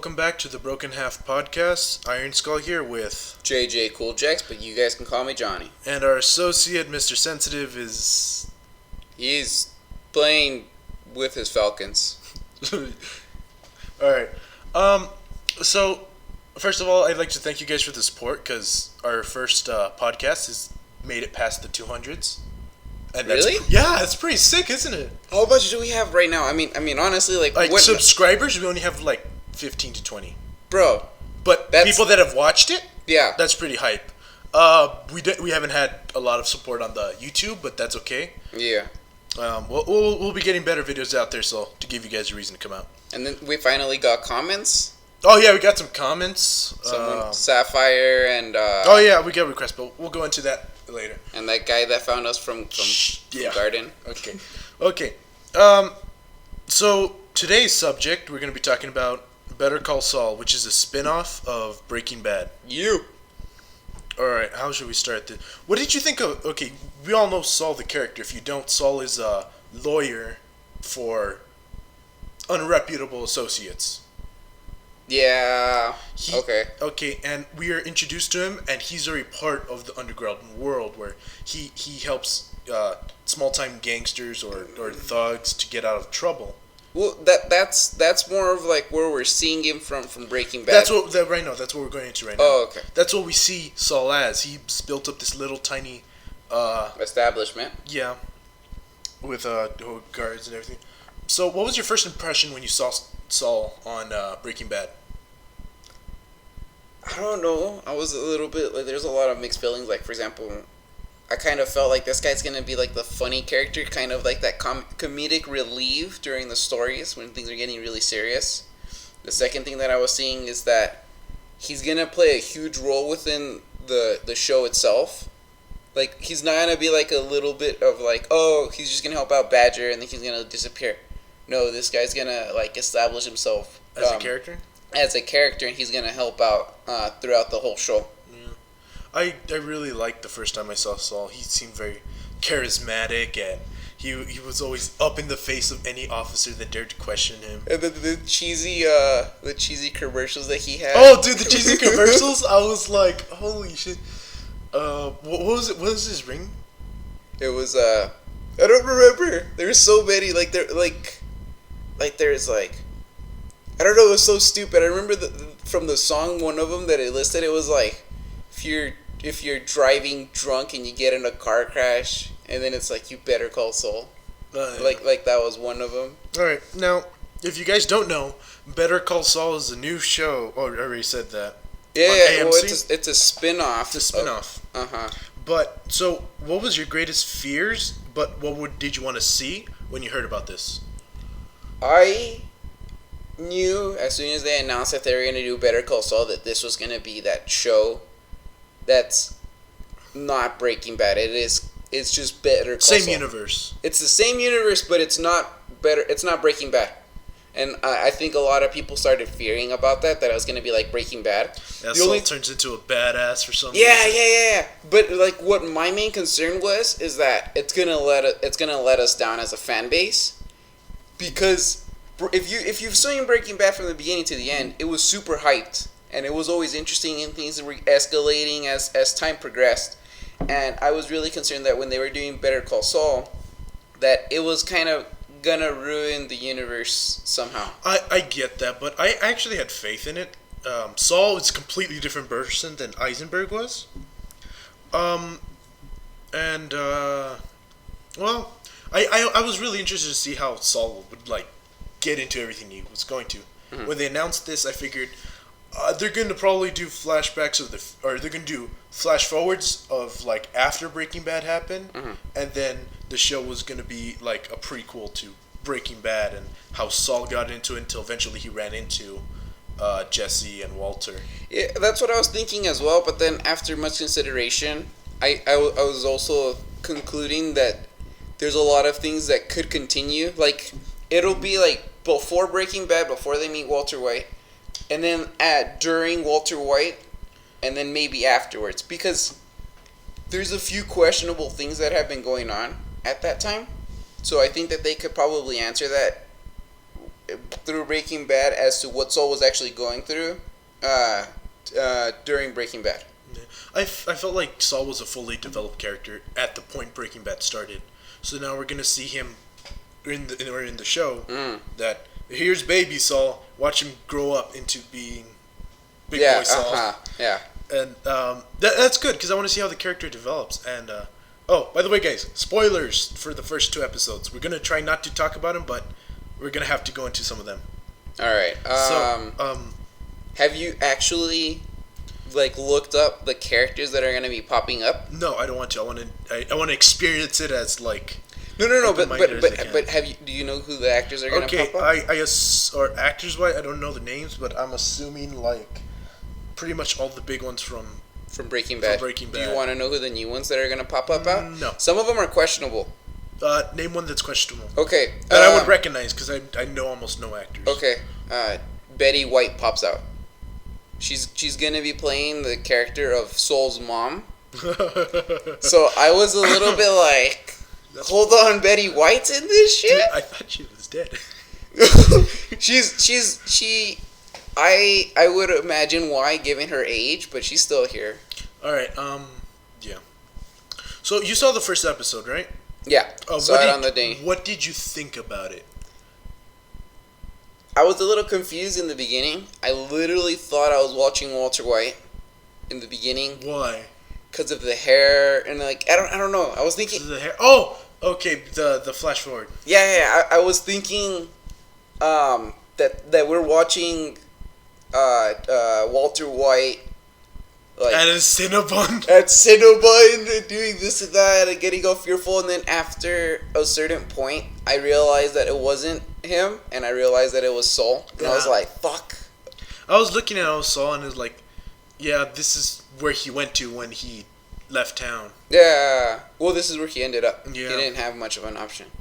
welcome back to the Broken Half Podcast. Iron Skull here with... JJ Cool Jacks, but you guys can call me Johnny. And our associate, Mr. Sensitive, is... He's playing with his Falcons. Alright. So, first of all, I'd like to thank you guys for the support, because our first podcast has made it past the 200s. And really? Yeah, it's pretty sick, isn't it? How much do we have right now? I mean, honestly, like what subscribers? We only have like 15 to 20. Bro, but people that have watched it, yeah, that's pretty hype. We haven't had a lot of support on the YouTube, but that's okay. Yeah. We'll be getting better videos out there, so to give you guys a reason to come out. And then we finally got comments. Oh yeah, we got some comments. Sapphire and. Oh yeah, we got requests, but we'll go into that later. And that guy that found us from Garden. Okay. So today's subject, we're going to be talking about Better Call Saul, which is a spin-off of Breaking Bad. Alright, how should we start this? What did you think of... Okay, we all know Saul the character. If you don't, Saul is a lawyer for unreputable associates. Yeah. Okay, and we are introduced to him, and he's already part of the underground world where he helps small-time gangsters or thugs to get out of trouble. Well, that's more of like where we're seeing him from Breaking Bad. That's what we're going into right now. Oh, okay. That's what we see Saul as. He's built up this little tiny establishment. Yeah, with guards and everything. So, what was your first impression when you saw Saul on Breaking Bad? I don't know. I was a little bit like, there's a lot of mixed feelings. Like, for example, I kind of felt like this guy's gonna be like the funny character, kind of like that comedic relief during the stories when things are getting really serious. The second thing that I was seeing is that he's gonna play a huge role within the show itself. Like, he's not gonna be like a little bit of like, oh, he's just gonna help out Badger and then he's gonna disappear. No, this guy's gonna like establish himself as a character. As a character, and he's gonna help out throughout the whole show. I really liked the first time I saw Saul. He seemed very charismatic, and he was always up in the face of any officer that dared to question him. And the cheesy commercials that he had. Oh, dude, the cheesy commercials! I was like, holy shit. What was it? What was his ring? It was I don't remember. There's so many. Like there's like, I don't know. It was so stupid. I remember from the song, one of them that it listed. It was like, if you're driving drunk and you get in a car crash, and then it's like, you better call Saul. Yeah. Like that was one of them. All right, now if you guys don't know, Better Call Saul is a new show. Oh, I already said that. Yeah. Well, it's a spin-off. It's a spin-off. But so, what was your greatest fears? But did you want to see when you heard about this? I knew as soon as they announced that they were going to do Better Call Saul that this was going to be that show that's not Breaking Bad. It's just Better Call Saul. Same universe. It's the same universe, but it's not Breaking Bad. And I think a lot of people started fearing about that it was going to be like Breaking Bad. Yeah, Saul turns into a badass for some reason. Yeah. But like, what my main concern was is that it's gonna let us down as a fan base, because if you've seen Breaking Bad from the beginning to the end, it was super hyped and it was always interesting and things were escalating as time progressed. And I was really concerned that when they were doing Better Call Saul, that it was kind of gonna ruin the universe somehow. I get that, but I actually had faith in it. Saul is a completely different person than Eisenberg was. Well, I was really interested to see how Saul would like get into everything he was going to. Mm-hmm. When they announced this, I figured they're going to probably do flashbacks or they're going to do flash forwards of like after Breaking Bad happened, and then the show was going to be like a prequel to Breaking Bad and how Saul got into it until eventually he ran into Jesse and Walter. Yeah, that's what I was thinking as well. But then after much consideration, I was also concluding that there's a lot of things that could continue. Like, it'll be like before Breaking Bad, before they meet Walter White, and then during Walter White, and then maybe afterwards, because there's a few questionable things that have been going on at that time. So I think that they could probably answer that through Breaking Bad as to what Saul was actually going through during Breaking Bad. I felt like Saul was a fully developed character at the point Breaking Bad started. So now we're gonna see him in the show that here's baby Saul. Watch him grow up into being big boy Saul. Yeah. And that's good because I want to see how the character develops. And oh, by the way, guys, spoilers for the first 2 episodes. We're gonna try not to talk about them, but we're gonna have to go into some of them. All right. Have you actually looked up the characters that are gonna be popping up? No, I don't want to. I want to experience it as like. No. But have you? Do you know who the actors are gonna pop up? Or actors wise, I don't know the names, but I'm assuming like pretty much all the big ones from Breaking Bad. Do you want to know who the new ones that are gonna pop up out? No. Some of them are questionable. Name one that's questionable. Okay. That I would recognize because I know almost no actors. Okay. Betty White pops out. She's gonna be playing the character of Saul's mom. So I was a little bit like, hold on, Betty White's in this shit? Dude, I thought she was dead. I would imagine why, given her age, but she's still here. Alright, yeah. So you saw the first episode, right? Yeah, saw it on the day. What did you think about it? I was a little confused in the beginning. I literally thought I was watching Walter White in the beginning. Why? Because of the hair and I don't know. I was thinking the hair. Oh, okay. The flash forward. Yeah. I was thinking, that we're watching, Walter White. At a Cinnabon. At Cinnabon, doing this and that, and getting all fearful, and then after a certain point, I realized that it wasn't him, and I realized that it was Saul, and I was like, fuck. I was looking at Saul, and it was like, yeah, this is where he went to when he left town. Yeah, well, this is where he ended up. Yeah. He didn't have much of an option.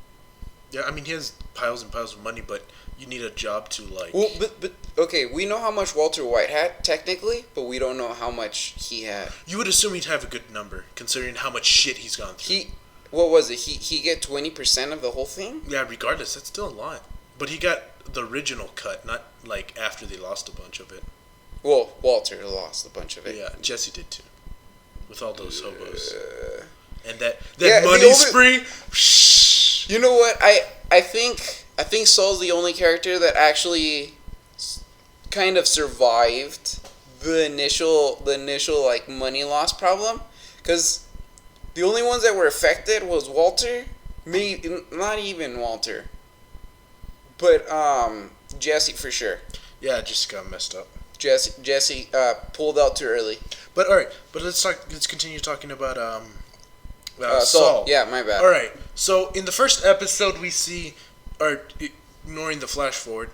Yeah, I mean, he has piles and piles of money, but you need a job to, like... Well, but okay, we know how much Walter White had, technically, but we don't know how much he had. You would assume he'd have a good number, considering how much shit he's gone through. What was it? He get 20% of the whole thing? Yeah, regardless, that's still a lot. But he got the original cut, not, like, after they lost a bunch of it. Well, Walter lost a bunch of it. Yeah, Jesse did, too. With all those hobos. And that yeah, money spree... You know what? I think Saul's the only character that actually kind of survived the initial like money loss problem, because the only ones that were affected was Walter, not even Walter, but Jesse for sure. Yeah, it just got messed up. Jesse pulled out too early. But all right, let's continue talking about Saul. Yeah, my bad. All right. So in the first episode, we see, or ignoring the flash forward,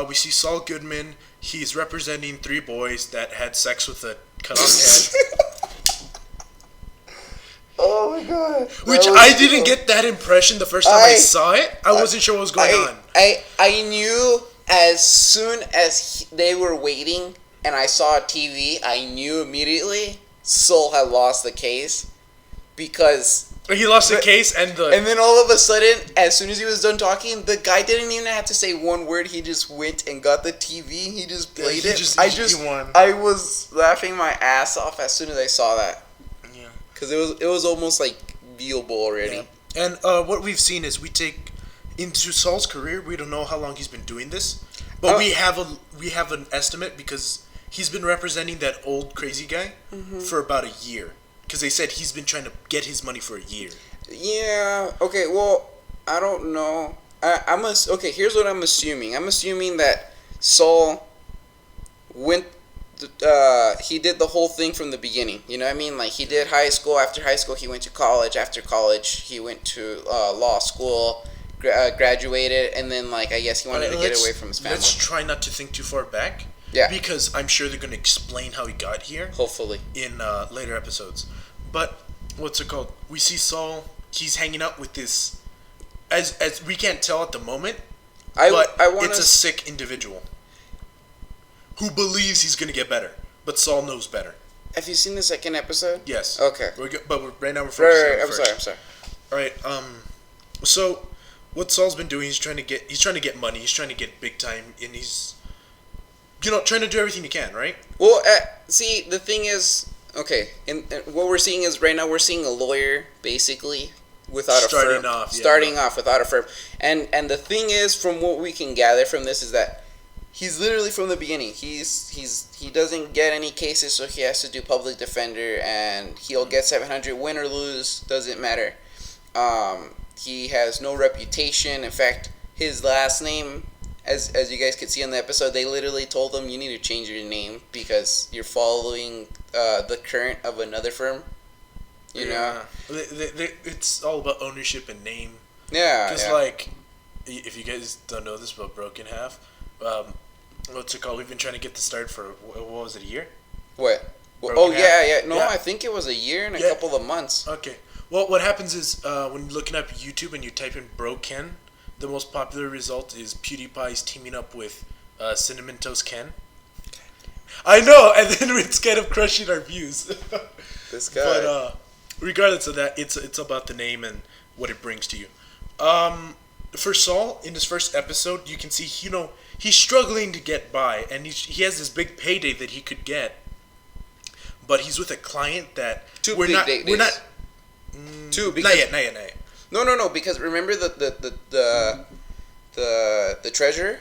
we see Saul Goodman. He's representing 3 boys that had sex with a cut off head. Oh my god! Which I didn't get that impression the first time I saw it. I wasn't sure what was going on. I knew as soon as they were waiting and I saw TV, I knew immediately Saul had lost the case. Because he lost the case and then all of a sudden, as soon as he was done talking, the guy didn't even have to say one word. He just went and got the TV. He just played it. I was laughing my ass off as soon as I saw that. Yeah, because it was almost like viewable already. Yeah. And what we've seen is we take into Saul's career. We don't know how long he's been doing this, but we have an estimate because he's been representing that old crazy guy for about a year. Because they said he's been trying to get his money for a year. Yeah. Okay. Well, I don't know. Okay. Here's what I'm assuming. I'm assuming that Saul went. He did the whole thing from the beginning. You know what I mean? Like he did high school. After high school, he went to college. After college, he went to law school. Graduated, and then I guess he wanted to get away from his family. Let's try not to think too far back. Yeah. Because I'm sure they're going to explain how he got here. Hopefully. In later episodes. But, what's it called? We see Saul, he's hanging out with this, as we can't tell at the moment, it's a sick individual. Who believes he's going to get better. But Saul knows better. Have you seen the second episode? Yes. Okay. Right now we're focusing on the I'm first. sorry. Alright, so, what Saul's been doing, he's trying to get money, he's trying to get big time, and he's trying to do everything he can, right? Well, see, the thing is, okay, and what we're seeing is right now we're seeing a lawyer basically without a firm, starting off without a firm, and the thing is, from what we can gather from this is that he's literally from the beginning. He doesn't get any cases, so he has to do public defender, and he'll get 700, win or lose, doesn't matter. He has no reputation. In fact, his last name, as you guys could see in the episode, they literally told him you need to change your name because you're following the current of another firm. You know, it's all about ownership and name. Yeah, because like, if you guys don't know this about Broken Half, what's it called? We've been trying to get this started for what was it, a year? What? No, I think it was a year and a couple of months. Okay. Well, what happens is when you're looking up YouTube and you type in Bro Ken, the most popular result is PewDiePie's teaming up with Cinnamon Toast Ken. I know, and then it's kind of crushing our views. This guy. But regardless of that, it's about the name and what it brings to you. For Saul, in his first episode, you can see he's struggling to get by, and he has this big payday that he could get, but he's with a client that we're not. Not yet. No. Because remember the treasurer.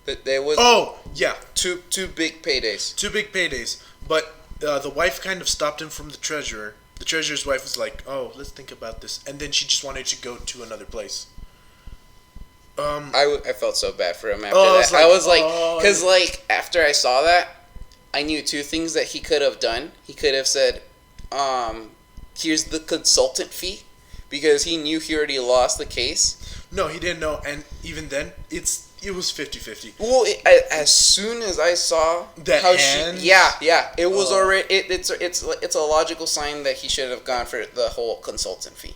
That there was. Oh yeah. Two big paydays. Two big paydays, but the wife kind of stopped him from the treasurer. The treasurer's wife was like, "Oh, let's think about this," and then she just wanted to go to another place. I felt so bad for him after that. I was like, because like after I saw that, I knew two things that he could have done. He could have said, here's the consultant fee, because he knew he already lost the case. No, he didn't know, and even then, it was 50-50. Well, as soon as I saw that how hand, it was already. It's a logical sign that he should have gone for the whole consultant fee.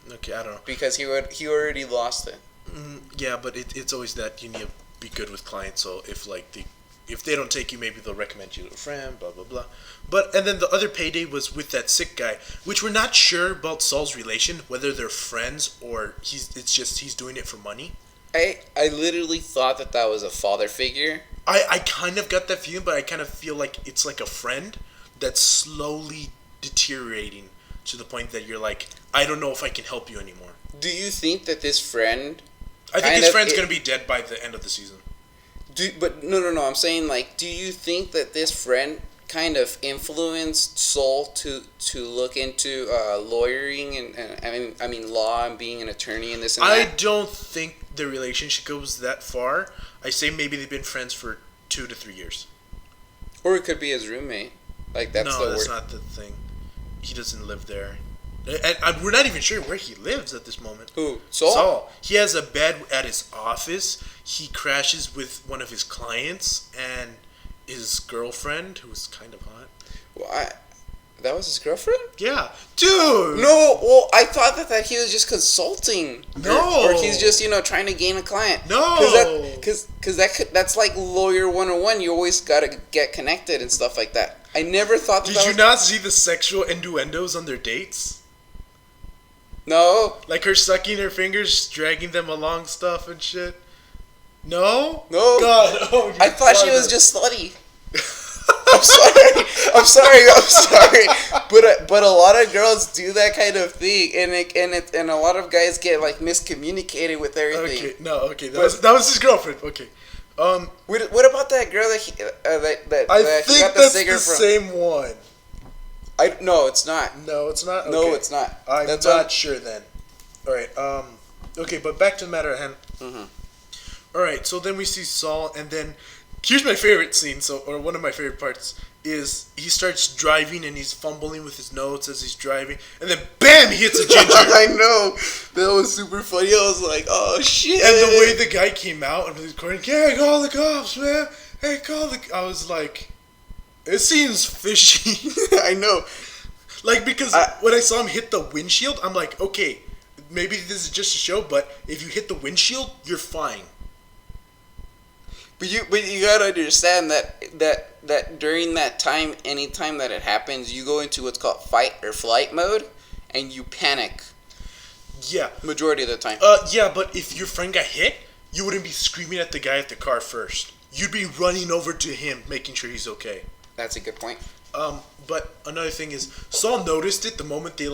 Okay, I don't know, because he already lost it. Yeah, but it's always that you need to be good with clients. So if they don't take you, maybe they'll recommend you to a friend, blah, blah, blah. And then the other payday was with that sick guy, which we're not sure about Saul's relation, whether they're friends or he's doing it for money. I literally thought that was a father figure. I kind of got that feeling, but I kind of feel like it's like a friend that's slowly deteriorating to the point that you're like, I don't know if I can help you anymore. Do you think that this friend... I think his friend's going to be dead by the end of the season. But no. I'm saying, like, do you think that this friend kind of influenced Saul to look into lawyering and I mean law and being an attorney and this and that? I don't think the relationship goes that far. I say maybe they've been friends for 2 to 3 years. Or it could be his roommate. Like that's not the thing. He doesn't live there. And we're not even sure where he lives at this moment. Who? Saul? He has a bed at his office. He crashes with one of his clients and his girlfriend, who was kind of hot. Well, that was his girlfriend? Yeah. Dude! No, well, I thought that he was just consulting. No! Or he's just, trying to gain a client. No! Because that's like Lawyer 101. You always got to get connected and stuff like that. I never thought that. Did you not see the sexual innuendos on their dates? No. Like her sucking her fingers, dragging them along stuff and shit. No? No. God. Oh, I thought she was just slutty. I'm sorry. But a lot of girls do that kind of thing, and a lot of guys get like miscommunicated with everything. Okay. That was his girlfriend. Okay. What about that girl that he got the cigarette from? Same one. No, it's not. No, it's not? Okay. No, it's not. I'm not sure then. Alright, okay, but back to the matter at hand. Mm-hmm. Alright, so then we see Saul, and then here's my favorite scene, or one of my favorite parts, is he starts driving and he's fumbling with his notes as he's driving, and then BAM! He hits a ginger. I know. That was super funny. I was like, oh shit. And the way the guy came out and was recording, yeah, call the cops, man. Hey, I was like, it seems fishy. I know. Like, because when I saw him hit the windshield, I'm like, okay, maybe this is just a show, but if you hit the windshield, you're fine. But you gotta understand that during that time, anytime that it happens, you go into what's called fight or flight mode, and you panic. Yeah. Majority of the time. Yeah, but if your friend got hit, you wouldn't be screaming at the guy at the car first. You'd be running over to him, making sure he's okay. That's a good point. But another thing is, Saul noticed it the moment they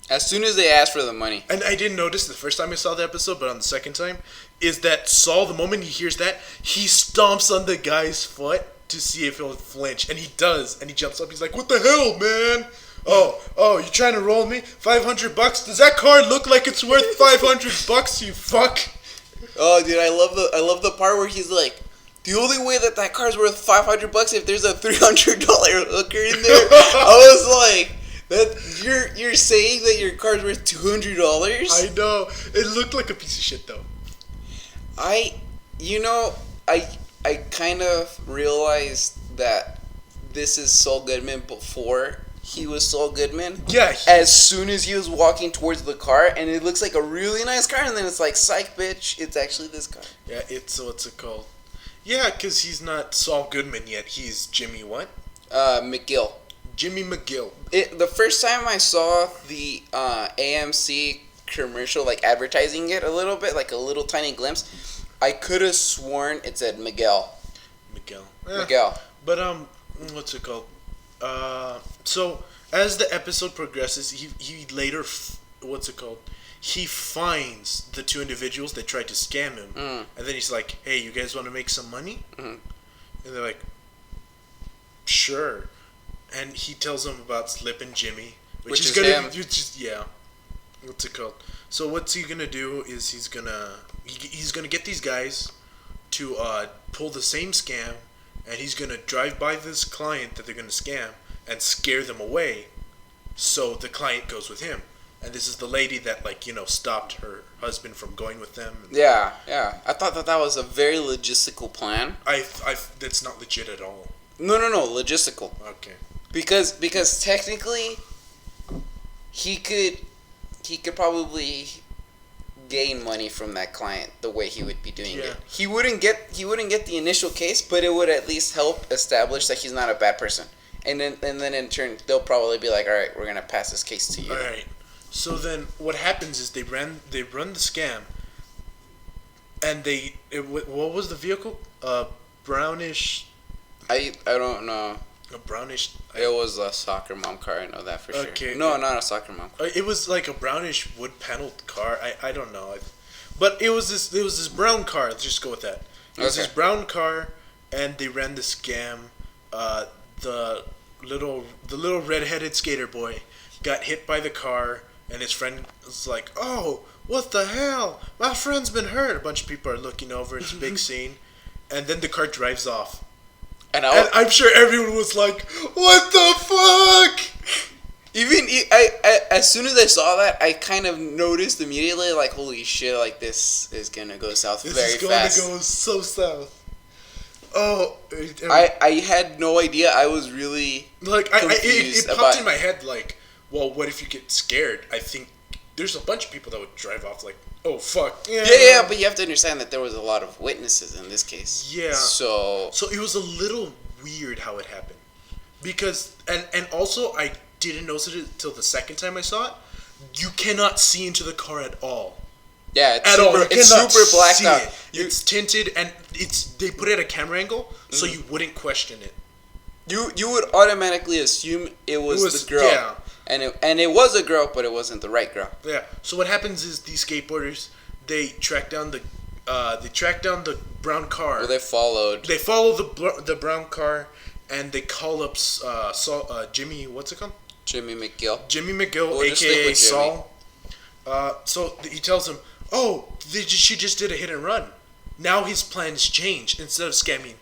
as soon as they asked for the money. and I didn't notice the first time I saw the episode, but on the second time, is that Saul, the moment he hears that, he stomps on the guy's foot to see if he'll flinch, and he does, and he jumps up, he's like, what the hell, man? Oh, you trying to roll me? $500? Does that car look like it's worth $500, you fuck? Oh, dude, I love the part where he's like, the only way that car's worth $500 if there's a $300 hooker in there. I was like, that you're saying that your car's worth $200? I know. It looked like a piece of shit though. I kind of realized that this is Saul Goodman before he was Saul Goodman. Yeah. As soon as he was walking towards the car, and it looks like a really nice car, and then it's like, psych, bitch, it's actually this car. Yeah, what's it called? Yeah, because he's not Saul Goodman yet. He's Jimmy what? McGill. Jimmy McGill. The first time I saw the AMC commercial, like advertising it a little bit, like a little tiny glimpse, I could have sworn it said Miguel. Miguel. But what's it called? So as the episode progresses, he later what's it called? He finds the two individuals that tried to scam him, and then he's like, "Hey, you guys want to make some money?" And they're like, "Sure." And he tells them about Slip and Jimmy, which is gonna, him. Yeah. What's it called? So what's he gonna do is he's gonna get these guys to pull the same scam, and he's gonna drive by this client that they're gonna scam and scare them away, so the client goes with him. And this is the lady that stopped her husband from going with them. Yeah. I thought that was a very logistical plan. That's not legit at all. No, logistical. Okay. Because technically, he could probably gain money from that client the way he would be doing it. He wouldn't get the initial case, but it would at least help establish that he's not a bad person. And then in turn, they'll probably be like, all right, we're gonna pass this case to you. All right. So then, what happens is they run the scam, and what was the vehicle? Brownish. I don't know. A brownish. It was a soccer mom car. I know that for sure. Okay. No, not a soccer mom car. It was like a brownish wood paneled car. I don't know, but it was this brown car. Let's just go with that. It was this brown car, and they ran the scam. The little redheaded skater boy got hit by the car. And his friend was like, "Oh, what the hell? My friend's been hurt." A bunch of people are looking over. It's a big scene. And then the car drives off. And I'm sure everyone was like, "What the fuck?" Even I as soon as I saw that, I kind of noticed immediately, like, holy shit, like, this is going to go south very fast. This is going to go so south. Oh. I had no idea. I was really it popped in my head, like, well, what if you get scared? I think there's a bunch of people that would drive off like, oh, fuck. Yeah, but you have to understand that there was a lot of witnesses in this case. Yeah. So it was a little weird how it happened. Because, and also, I didn't notice it until the second time I saw it. You cannot see into the car at all. Yeah, it's super blacked out. It's tinted, and they put it at a camera angle, so you wouldn't question it. You would automatically assume it was the girl. Yeah. And it was a girl, but it wasn't the right girl. Yeah. So what happens is these skateboarders, they track down the brown car. Well, they follow the brown car, and they call up Jimmy. What's it called? Jimmy McGill. Jimmy McGill, aka Saul. So he tells him, "Oh, she just did a hit and run. Now his plans change. Instead of scamming,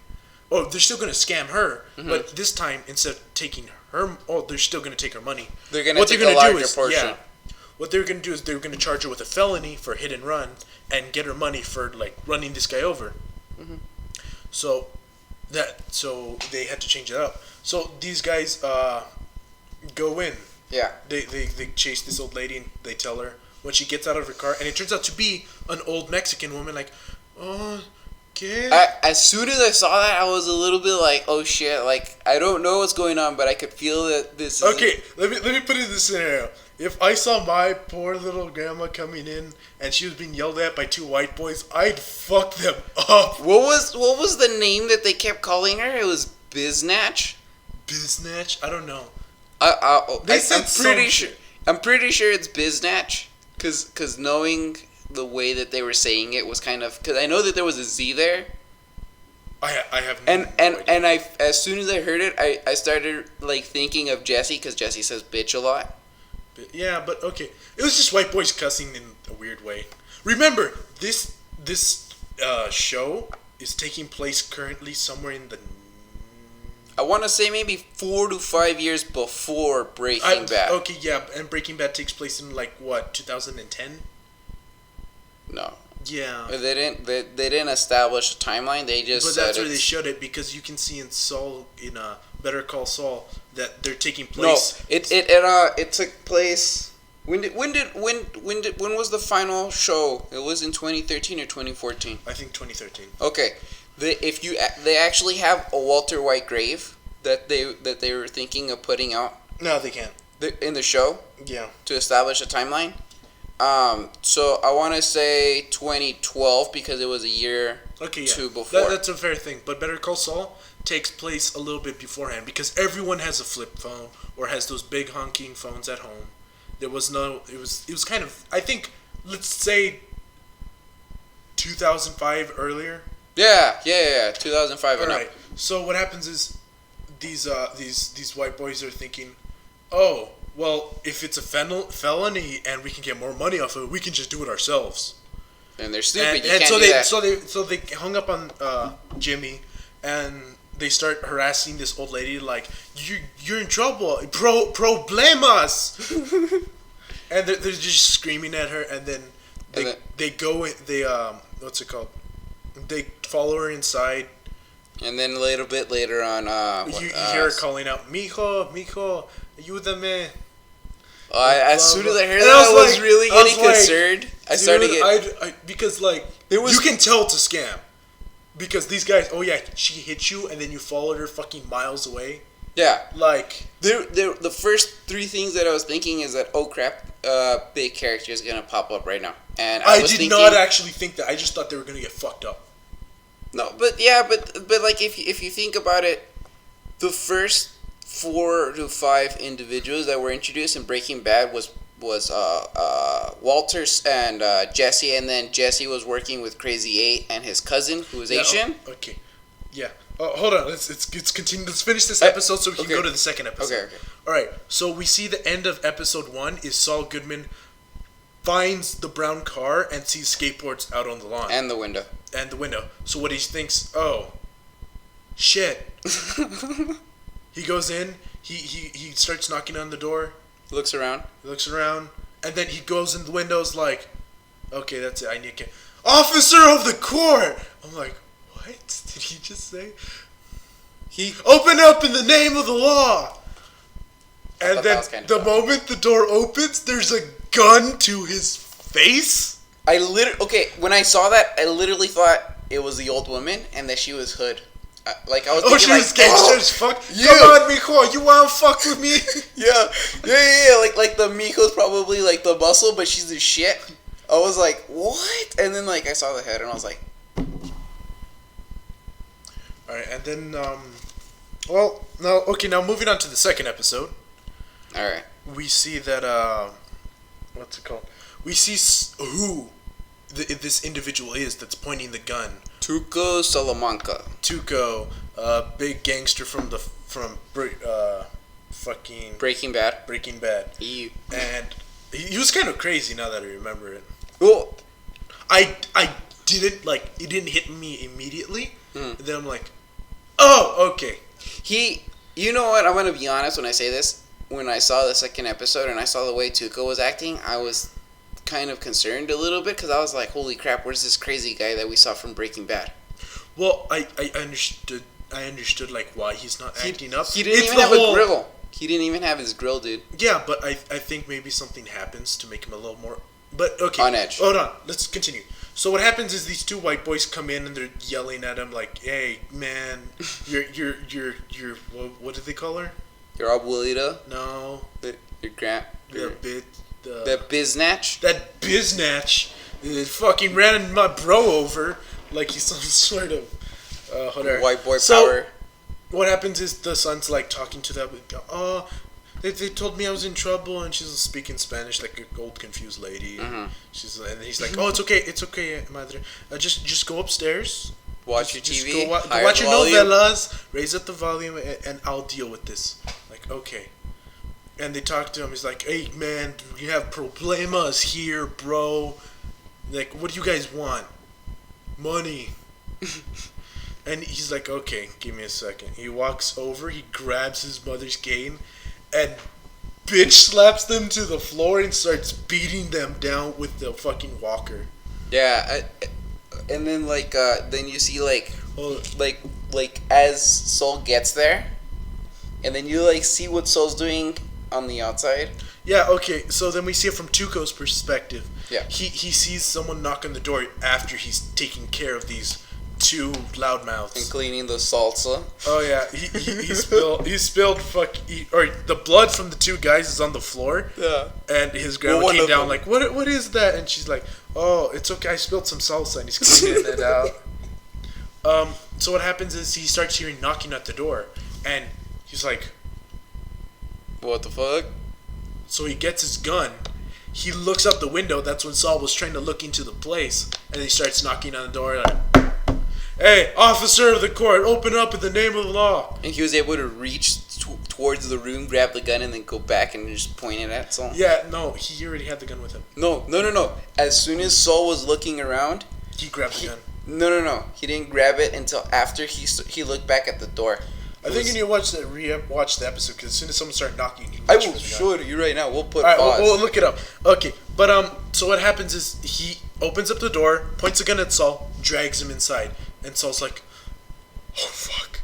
they're still gonna scam her, but this time instead of taking her, they're still gonna take her money. They're gonna take a larger portion. Yeah, what they're gonna do is they're gonna charge her with a felony for hit and run, and get her money for running this guy over. So they had to change it up. So these guys go in. Yeah. They chase this old lady, and they tell her when she gets out of her car, and it turns out to be an old Mexican woman. Like, oh. As soon as I saw that, I was a little bit like, oh shit, like, I don't know what's going on, but I could feel that this is... Okay, let me put it in this scenario. If I saw my poor little grandma coming in and she was being yelled at by two white boys, I'd fuck them up. What was the name that they kept calling her? It was Biznatch. Biznatch? I don't know. I'm pretty some sure. shit. I'm pretty sure it's Biznatch, cause knowing the way that they were saying it was kind of, because I know that there was a Z there. I have And no and idea. and I, as soon as I heard it, I started like thinking of Jesse, because Jesse says bitch a lot. Yeah, but okay. It was just white boys cussing in a weird way. Remember, this show is taking place currently somewhere in the... I want to say maybe 4 to 5 years before Breaking Bad. Okay, yeah, and Breaking Bad takes place in like what, 2010? No, Yeah. they didn't. They didn't establish a timeline. They just. But said that's where they it's- showed it, because you can see in Saul, in Better Call Saul, that they're taking No, place. it took place. When was the final show? It was in 2013 or 2014. I think 2013. Okay, they actually have a Walter White grave that they were thinking of putting out No, they can't. in the show Yeah. to establish a timeline. So I want to say 2012 because it was a year Okay, yeah. two before. That's a fair thing. But Better Call Saul takes place a little bit beforehand, because everyone has a flip phone or has those big honking phones at home. There was no... It was kind of... I think, let's say 2005 earlier. Yeah, 2005 and All up. right. So what happens is these white boys are thinking, oh, well, if it's a felony and we can get more money off of it, we can just do it ourselves. And they're stupid. And, You and can't so do they that. so they hung up on Jimmy, and they start harassing this old lady like, you're in trouble, problemas, and they're just screaming at her, and then they go in, they what's it called? They follow her inside. And then a little bit later on, You hear her calling out, mijo, ayúdame. As soon as I heard And that, I was like- really I was getting like, concerned. I started to get. I because like There was- you can tell it's a scam, because these guys. Oh yeah, she hit you, and then you followed her fucking miles away. Yeah. Like The first three things that I was thinking is that, oh crap, big character is gonna pop up right now, and I was did thinking, not actually think that. I just thought they were gonna get fucked up. No, but yeah, but like if you think about it, the first 4 to 5 individuals that were introduced in Breaking Bad was Walters and Jesse, and then Jesse was working with Crazy 8 and his cousin who was Asian. Okay. Yeah. Hold on. Let's continue. Let's finish this episode so we can okay. go to the second episode. Okay. All right. So we see the end of episode 1 is Saul Goodman finds the brown car and sees skateboards out on the lawn And the window. and the window. So what he thinks, oh, shit. He goes in. He starts knocking on the door. Looks around. He looks around, and then he goes in the windows like, okay, that's it. I need to get officer of the court. I'm like, what did he just say? He open up in the name of the law. And thought that then was kind of the fun. moment the door opens, there's a gun to his face. When I saw that, I literally thought it was the old woman and that she was Hood. I was Oh, thinking she like, was gangster as fuck. yeah. Come on, mijo, you wanna fuck with me? yeah. Like the Miko's probably like the muscle, but she's the shit. I was like, what? And then like I saw the head and I was like, All right, and then now moving on to the second episode. all right. We see that what's it called? We see who this individual is that's pointing the gun. Tuco Salamanca. Tuco, big gangster from fucking Breaking Bad. Breaking Bad, You. and he was kind of crazy now that I remember it. Well, I didn't like it didn't hit me immediately. Mm. And then I'm like, oh, okay. you know what? I'm gonna be honest when I say this. When I saw the second episode and I saw the way Tuco was acting, I was kind of concerned a little bit because I was like, holy crap, where's this crazy guy that we saw from Breaking Bad? Well, I understood like why he's not acting up. He didn't It's even the have whole- a grill. He didn't even have his grill, dude. Yeah, but I think maybe something happens to make him a little more. But okay, On edge. Hold on, let's continue. So what happens is these two white boys come in and they're yelling at him like, "Hey, man, you're what did they call her? Your abuelita. No, Your grand. The biznatch. That biznatch. It fucking ran my bro over like he's some sort of whatever. White boy So, power. what happens is the son's like talking to that. They told me I was in trouble, and she's speaking Spanish like an old confused lady. Mm-hmm. And he's like, "Oh, it's okay, madre. Just go upstairs, Watch your just TV. go Higher watch your volume. novelas. Raise up the volume, and I'll deal with this." Like, okay. And they talk to him. He's like, "Hey, man, we have problemas here, bro. Like, what do you guys want? Money." And he's like, "Okay, give me a second." He walks over, he grabs his mother's cane, and bitch slaps them to the floor and starts beating them down with the fucking walker. Yeah, and then then you see Oh, like as Saul gets there, and then you see what Saul's doing on the outside. yeah, okay, so then we see it from Tuco's perspective. Yeah. He sees someone knock on the door after he's taking care of these two loudmouths. And cleaning the salsa. Oh yeah, he spilled or the blood from the two guys is on the floor. Yeah. And his grandma Well, came down them. like, what is that? And she's like, "Oh, it's okay. I spilled some salsa," and he's cleaning it out. So what happens is he starts hearing knocking at the door, and he's like, What the fuck? so he gets his gun. He looks out the window. That's when Saul was trying to look into the place, and he starts knocking on the door like, "Hey, officer of the court, open up in the name of the law." And he was able to reach towards the room, grab the gun, and then go back and just point it at Saul. Yeah, no, he already had the gun with him. No. As soon as Saul was looking around, He grabbed the gun. no. He didn't grab it until after he looked back at the door. I think you need to watch the episode, because as soon as someone started knocking, he I reached will for the gun. show it to you right now. We'll put All right, pause. we'll look it up. Okay, but so what happens is he opens up the door, points a gun at Saul, drags him inside, and Saul's like, "Oh fuck,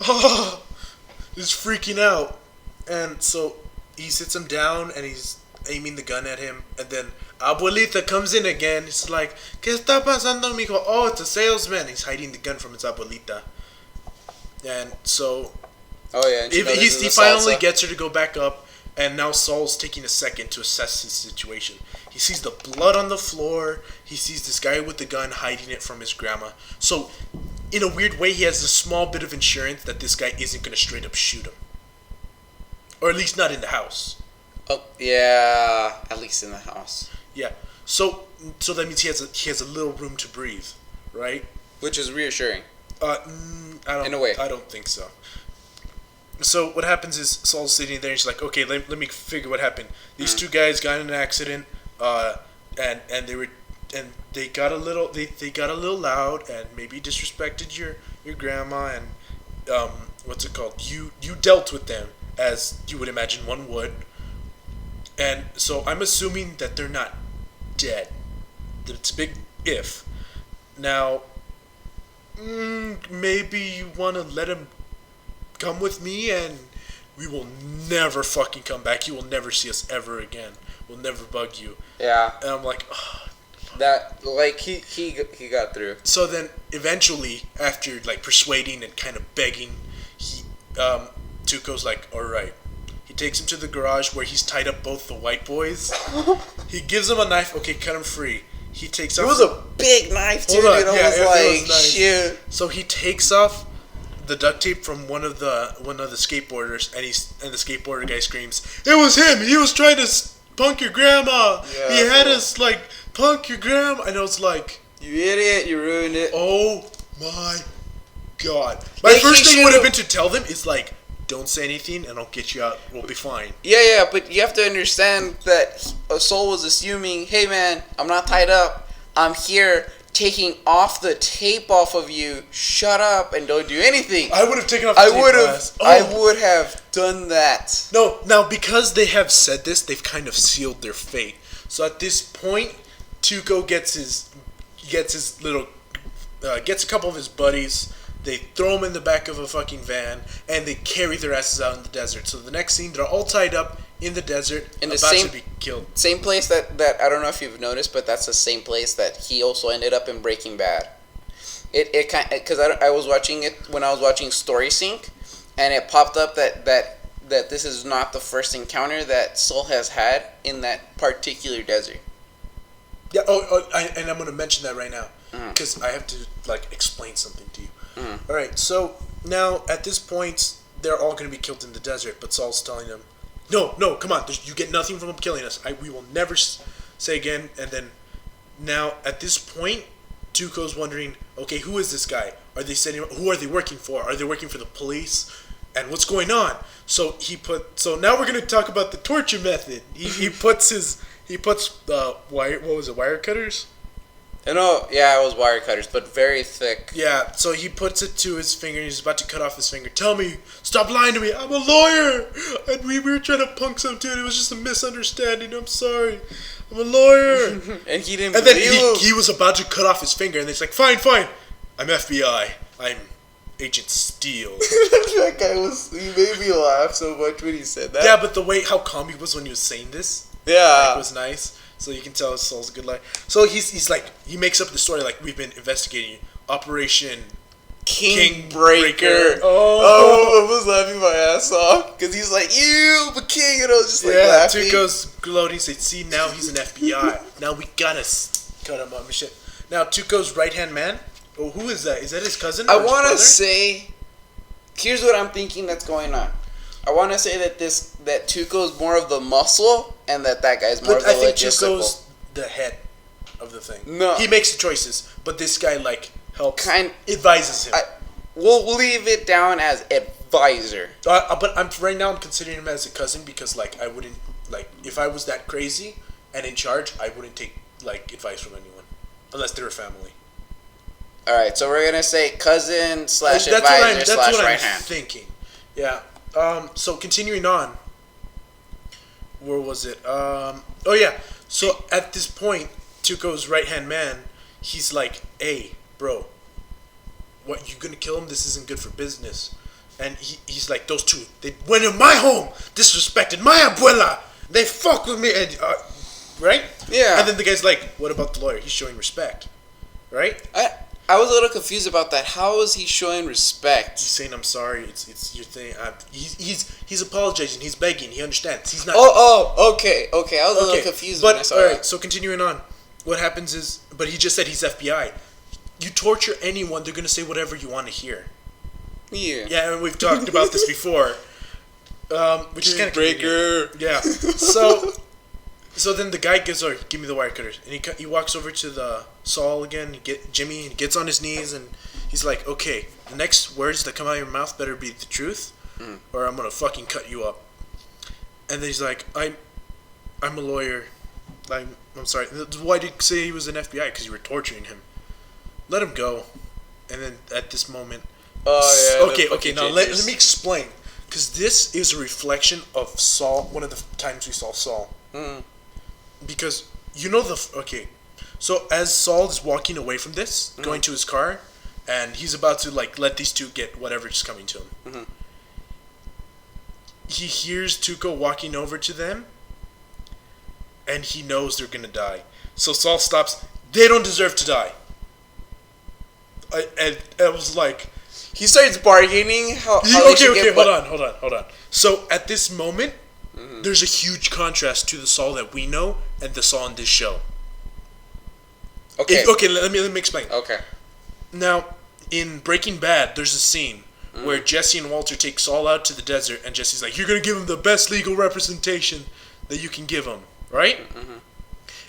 oh, he's freaking out." And so he sits him down, and he's aiming the gun at him, and then Abuelita comes in again. He's like, "¿Qué está pasando, mijo?" Oh, it's a salesman. He's hiding the gun from his abuelita, and so. Oh yeah, and He finally gets her to go back up, and now Saul's taking a second to assess his situation. He sees the blood on the floor. He sees this guy with the gun hiding it from his grandma. So, in a weird way, he has a small bit of insurance that this guy isn't going to straight up shoot him. Or at least not in the house. Oh yeah, at least in the house. Yeah. So that means he has a little room to breathe, right? Which is reassuring. In a way. I don't think so. So what happens is Saul's sitting there and he's like, "Okay, let me figure what happened. These two guys got in an accident, and they got a little loud and maybe disrespected your grandma, and what's it called? You dealt with them as you would imagine one would, and so I'm assuming that they're not dead. That it's a big if. Now, maybe you want to let him come with me, and we will never fucking come back. You will never see us ever again. We'll never bug you." Yeah. And I'm like, oh. That he got through. So then eventually, after persuading and kind of begging, Tuco's like, "All right." He takes him to the garage where he's tied up both the white boys. He gives him a knife. Okay, cut him free. He takes off. It was a big knife too, Hold on, dude. I yeah, was it like, was nice. shit. So he takes off the duct tape from one of the skateboarders, and the skateboarder guy screams, "It was him! He was trying to punk your grandma! Yeah, He had us punk your grandma!" And I was like, You idiot! You ruined it. "Oh my god!" My first thing would have been to tell them is "Don't say anything, and I'll get you out. We'll be fine." Yeah, but you have to understand that Saul was assuming, "Hey man, I'm not tied up. I'm here taking off the tape off of you. Shut up and don't do anything." I would have taken off the tape. I would have done that. No, now because they have said this, they've kind of sealed their fate. So at this point, Tuco gets a couple of his buddies. They throw them in the back of a fucking van, and they carry their asses out in the desert. So the next scene, they're all tied up in the desert, about to be killed. Same place that I don't know if you've noticed, but that's the same place that he also ended up in Breaking Bad. It kind because I was watching it when I was watching Story Sync, and it popped up that that this is not the first encounter that Saul has had in that particular desert. Yeah. And I'm gonna mention that right now because I have to explain something to you. All right. So now at this point, they're all gonna be killed in the desert, but Saul's telling them, "No, come on. You get nothing from them killing us. We will never say again." And then now at this point, Tuco's wondering, okay, who is this guy? Are they sending? Who are they working for? Are they working for the police? And what's going on? So now we're gonna talk about the torture method. He puts wire cutters? I know, yeah, it was wire cutters, but very thick. Yeah, so he puts it to his finger and he's about to cut off his finger. Tell me, stop lying to me. I'm a lawyer, and we were trying to punk some dude. It was just a misunderstanding. I'm sorry. I'm a lawyer. And he didn't. And then he was about to cut off his finger, and it's like, fine. I'm FBI. I'm Agent Steele. That guy he made me laugh so much when he said that. Yeah, but the way how calm he was when he was saying this, was nice. So you can tell Saul's a good liar. So he's like, he makes up the story like, we've been investigating Operation King Breaker. Oh, I was laughing my ass off because he's like, "You, but king," and I was just like laughing. Tuco's gloating. Said, "See, now he's an FBI. Now we gotta cut him up and shit." Now Tuco's right hand man. Oh, who is that? Is that his cousin? I want to say, here's what I'm thinking that's going on. I want to say that Tuco's more of the muscle, and that guy's more of the logistical. I think Tuco's the head of the thing. No, he makes the choices, but this guy helps, advises him. We'll leave it down as advisor. But right now I'm considering him as a cousin because I wouldn't if I was that crazy and in charge, I wouldn't take advice from anyone unless they're a family. All right, so we're gonna say cousin / advisor / right hand. That's what I'm thinking. Yeah. So continuing on. Where was it? Oh yeah. So at this point, Tuco's right hand man, he's like, "Hey, bro, what, you gonna kill him? This isn't good for business." And he's like, "Those two, they went in my home, disrespected my abuela. They fuck with me," and right? Yeah. And then the guy's like, "What about the lawyer? He's showing respect, right?" I was a little confused about that. How is he showing respect? He's saying, "I'm sorry. It's your thing." He's apologizing. He's begging. He understands. He's not. Okay. I was a little confused when I saw that. All right. So continuing on, what happens is, but he just said he's FBI. You torture anyone, they're gonna say whatever you want to hear. Yeah. Yeah, and we've talked about this before. Which is kind of breaker. Yeah. So then the guy gives, "Give me the wire cutters," and he walks over to the Saul again. Jimmy and gets on his knees and he's like, "Okay, the next words that come out of your mouth better be the truth, or I'm gonna fucking cut you up." And then he's like, "I'm a lawyer. I'm sorry. Why did you say he was an FBI? Because you were torturing him. Let him go." And then at this moment, okay. Now let me explain, because this is a reflection of Saul. One of the times we saw Saul. Because so as Saul is walking away from this, going to his car, and he's about to let these two get whatever's coming to him. He hears Tuco walking over to them, and he knows they're gonna die. So Saul stops. They don't deserve to die. And I was like, he starts bargaining. Okay, hold on. So at this moment, there's a huge contrast to the Saul that we know and the Saul in this show. Okay. Let me explain. Okay. Now, in Breaking Bad, there's a scene where Jesse and Walter take Saul out to the desert, and Jesse's like, "You're gonna give him the best legal representation that you can give him, right?"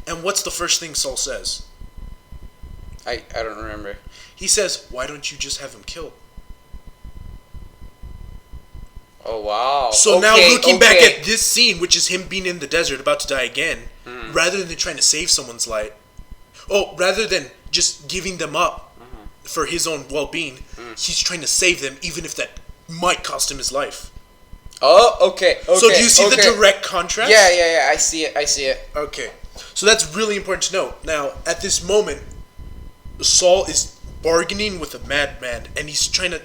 And what's the first thing Saul says? I don't remember. He says, "Why don't you just have him killed?" Oh, wow. So now looking back at this scene, which is him being in the desert about to die again, rather than trying to save someone's life, rather than just giving them up for his own well-being, he's trying to save them even if that might cost him his life. Oh, okay. So do you see the direct contrast? Yeah, I see it. Okay. So that's really important to know. Now, at this moment, Saul is bargaining with a madman, and he's trying to,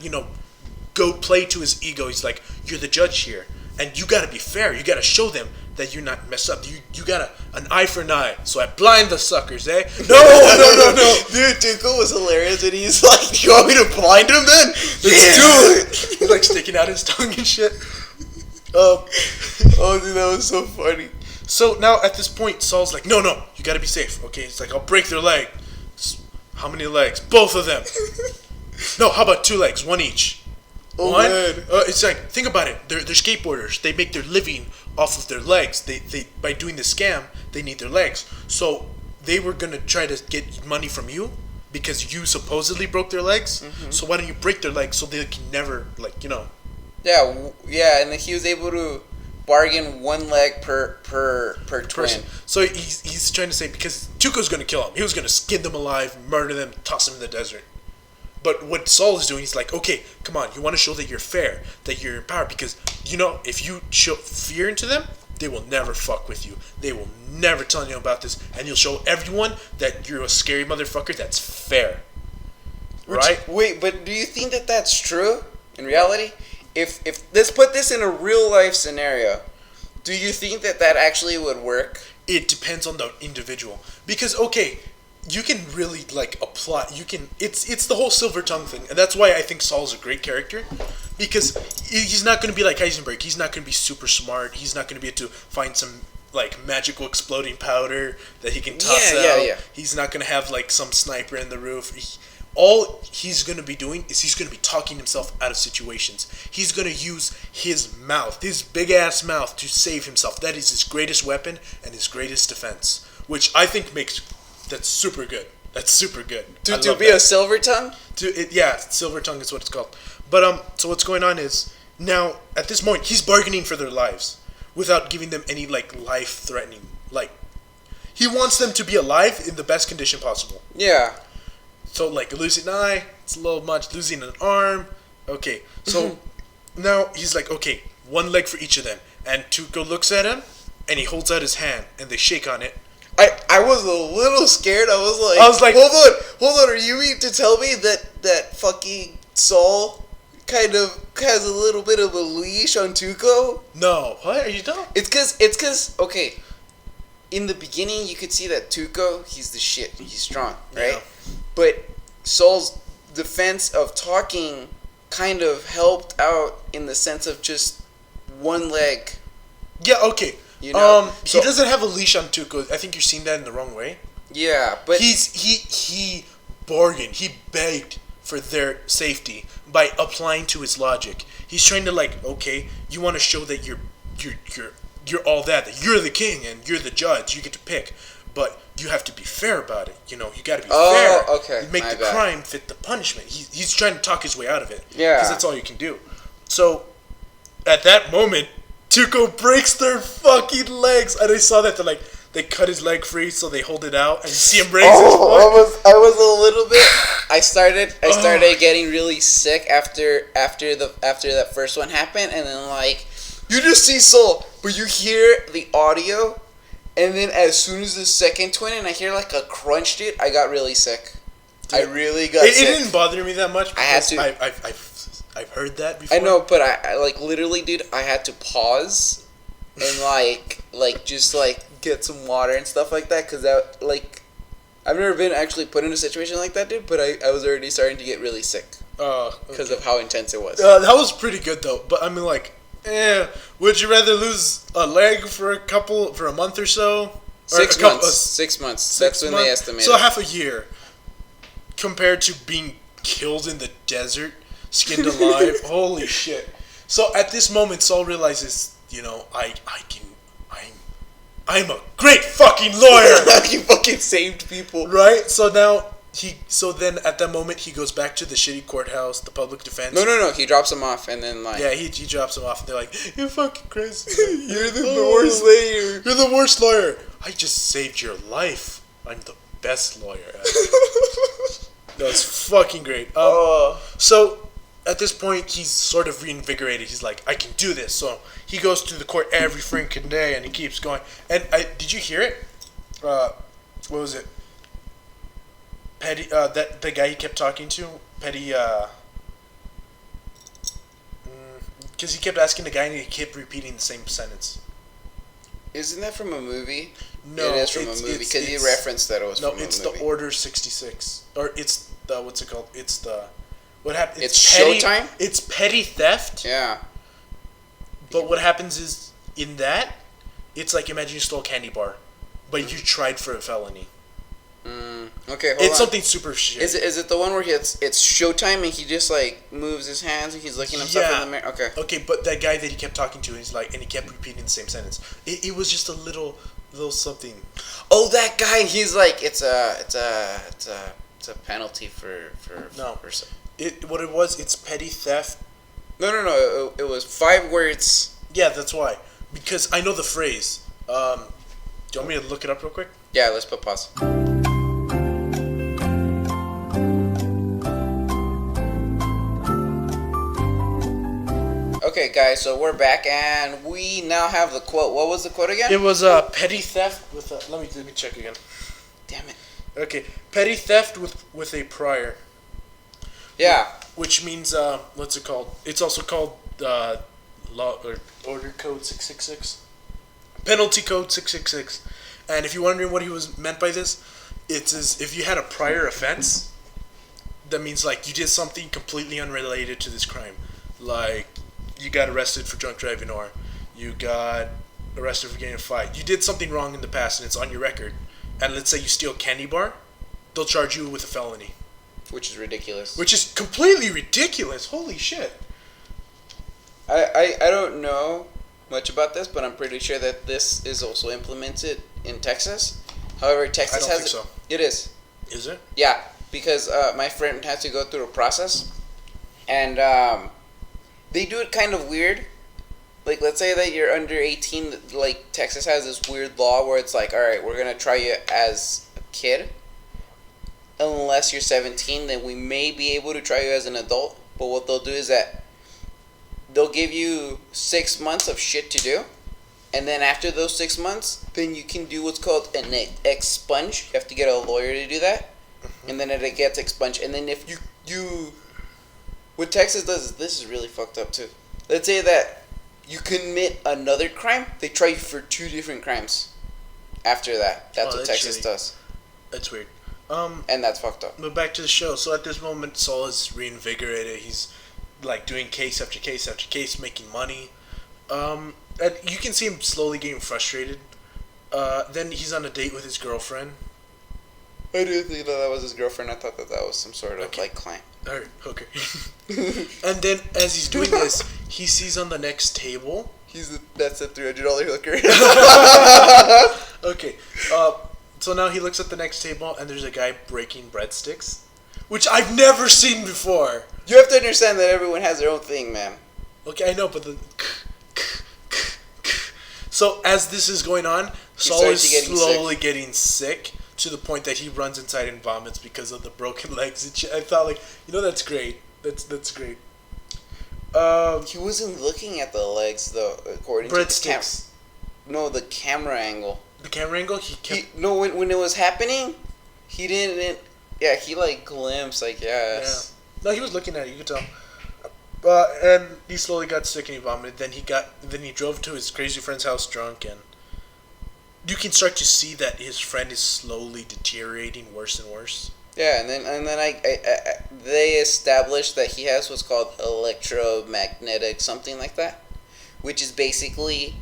go play to his ego. He's like, "You're the judge here, and you gotta be fair. You gotta show them that you're not messed up. You gotta an eye for an eye. So I blind the suckers, eh?" No. Dude, Tuco was hilarious, and he's like, "You want me to blind him then? Let's do it." He's like sticking out his tongue and shit. Oh, dude, that was so funny. So now at this point, Saul's like, no, you gotta be safe. Okay, it's like, I'll break their leg. How many legs? Both of them. No, how about 2 legs? One each. Oh, one. man. It's like, think about it. They're skateboarders. They make their living off of their legs. They by doing the scam, they need their legs. So they were gonna try to get money from you because you supposedly broke their legs. Mm-hmm. So why don't you break their legs so they can never, like, you know? Yeah, and then he was able to bargain 1 leg per twin. Person. So he's trying to say because Tuco's gonna kill him. He was gonna skin them alive, murder them, toss them in the desert. But what Saul is doing, he's like, okay, come on, you want to show that you're fair, that you're in power, because, you know, if you show fear into them, they will never fuck with you. They will never tell you about this, and you'll show everyone that you're a scary motherfucker that's fair. Right? Wait, but do you think that that's true in reality? If let's put this in a real life scenario, do you think that actually would work? It depends on the individual. Because, okay, you can really, like, apply, it's the whole silver tongue thing, and that's why I think Saul's a great character, because he's not going to be like Heisenberg, he's not going to be super smart, he's not going to be able to find some, like, magical exploding powder that he can toss out, he's not going to have, like, some sniper in the roof. All he's going to be doing is he's going to be talking himself out of situations. He's going to use his mouth, his big-ass mouth, to save himself. That is his greatest weapon and his greatest defense, which I think that's super good. That's super good. To be a silver tongue? Yeah, silver tongue is what it's called. But so what's going on is, now, at this moment, he's bargaining for their lives without giving them any, like, life-threatening, like, he wants them to be alive in the best condition possible. Yeah. So, like, losing an eye, it's a little much. Losing an arm, okay. So, now he's like, okay, 1 leg for each of them. And Tuco looks at him, and he holds out his hand, and they shake on it. I was a little scared. I was like, hold on. Are you mean to tell me that fucking Saul kind of has a little bit of a leash on Tuco? No. What? Are you dumb? It's cause, okay, in the beginning you could see that Tuco, he's the shit. He's strong, right? Yeah. But Saul's defense of talking kind of helped out in the sense of just 1 leg. Yeah, okay. You know, he doesn't have a leash on Tuco. I think you're seeing that in the wrong way. Yeah, but he bargained. He begged for their safety by applying to his logic. He's trying to, like, okay, you want to show that you're all that you're the king and you're the judge. You get to pick, but you have to be fair about it. You know, you got to be fair. Oh, okay. Make the crime fit the punishment. He's trying to talk his way out of it. Yeah, because that's all you can do. So, at that moment, Tuco breaks their fucking legs, and I saw that they cut his leg free, so they hold it out, and you see him raise his foot. I was a little bit. I started getting really sick after that first one happened, and then, like, you just see Saul, but you hear the audio, and then as soon as the second twin, and I hear like a crunch, dude, I got really sick. Dude, I really got sick. It didn't bother me that much. I had to. I've heard that before. I know, but I like literally, dude, I had to pause and like just like get some water and stuff like that, because that, like, I've never been actually put in a situation like that, dude, but I was already starting to get really sick because of how intense it was. That was pretty good though. But I mean, like, would you rather lose a leg for a month or so? 6 months. 6 months. That's when they estimated. So half a year compared to being killed in the desert, skinned alive. Holy shit. So at this moment, Saul realizes, you know, I'm a great fucking lawyer. You fucking saved people. Right? So now then at that moment he goes back to the shitty courthouse, the public defense. No. He drops him off, and then, like, yeah, he drops him off, and they're like, "You're fucking crazy. You're the worst lawyer. You're the worst lawyer. I just saved your life. I'm the best lawyer." That was fucking great. So at this point, he's sort of reinvigorated. He's like, I can do this. So he goes to the court every freaking day, and he keeps going. And did you hear it? What was it? Petty, the guy he kept talking to, Petty, because he kept asking the guy, and he kept repeating the same sentence. Isn't that from a movie? No, it is from a movie, because he referenced that it was from a movie. No, it's the Order 66, or it's the, what's it called? It's the, what happened? It's petty, Showtime? It's petty theft. Yeah. But what happens is in that, it's like imagine you stole a candy bar, but you tried for a felony. Okay, hold It's on. something super shit. Is it the one where it's showtime and he just like moves his hands and he's looking himself in the mirror? Okay. Okay, but that guy that he kept talking to, he's like, and he kept repeating the same sentence. It was just a little something. Oh, that guy. He's like, it's a penalty for No. For, What it was, it's petty theft. No. It was 5 words. Yeah, that's why. Because I know the phrase. Do you want me to look it up real quick? Yeah, let's put pause. Okay, guys, so we're back and we now have the quote. What was the quote again? It was petty theft with a. Let me check again. Damn it. Okay, petty theft with a prior. Yeah. Which means what's it called? It's also called law or order code 666, penalty code 666. And if you're wondering what he was meant by this, it's as if you had a prior offense. That means like you did something completely unrelated to this crime, like you got arrested for drunk driving or you got arrested for getting in a fight. You did something wrong in the past and it's on your record. And let's say you steal a candy bar, they'll charge you with a felony. Which is ridiculous. Which is completely ridiculous. Holy shit. I don't know much about this, but I'm pretty sure that this is also implemented in Texas. However, Texas I don't think so. It is. Is it? Yeah, because my friend had to go through a process, and they do it kind of weird. Like, let's say that you're under 18. Like, Texas has this weird law where it's like, all right, we're gonna try you as a kid. Unless you're 17, then we may be able to try you as an adult. But what they'll do is that they'll give you 6 months of shit to do. And then after those 6 months, then you can do what's called an expunge. You have to get a lawyer to do that. And then it gets expunged. And then if you what Texas does is, this is really fucked up too. Let's say that you commit another crime. They try you for 2 different crimes after that. That's what Texas does. That's weird. And that's fucked up. But back to the show. So at this moment, Saul is reinvigorated. He's like doing case after case after case, making money. And you can see him slowly getting frustrated. Then he's on a date with his girlfriend. I didn't think that was his girlfriend. I thought that was some sort of like client. Or hooker. And then as he's doing this, he sees on the next table. That's a $300 hooker. Okay. So now he looks at the next table and there's a guy breaking breadsticks, which I've never seen before. You have to understand that everyone has their own thing, man. Okay, I know, but the. So as this is going on, Saul is slowly getting sick to the point that he runs inside and vomits because of the broken legs and shit. I thought, like, that's great. That's great. He wasn't looking at the legs though, according to the camera. No, the camera angle. The camera angle. When it was happening, he didn't. Yeah, he like glimpsed like yes. Yeah. No, he was looking at it. You could tell. And he slowly got sick and he vomited. Then he drove to his crazy friend's house drunk, and you can start to see that his friend is slowly deteriorating worse and worse. Yeah, and then they established that he has what's called electromagnetic something like that, which is basically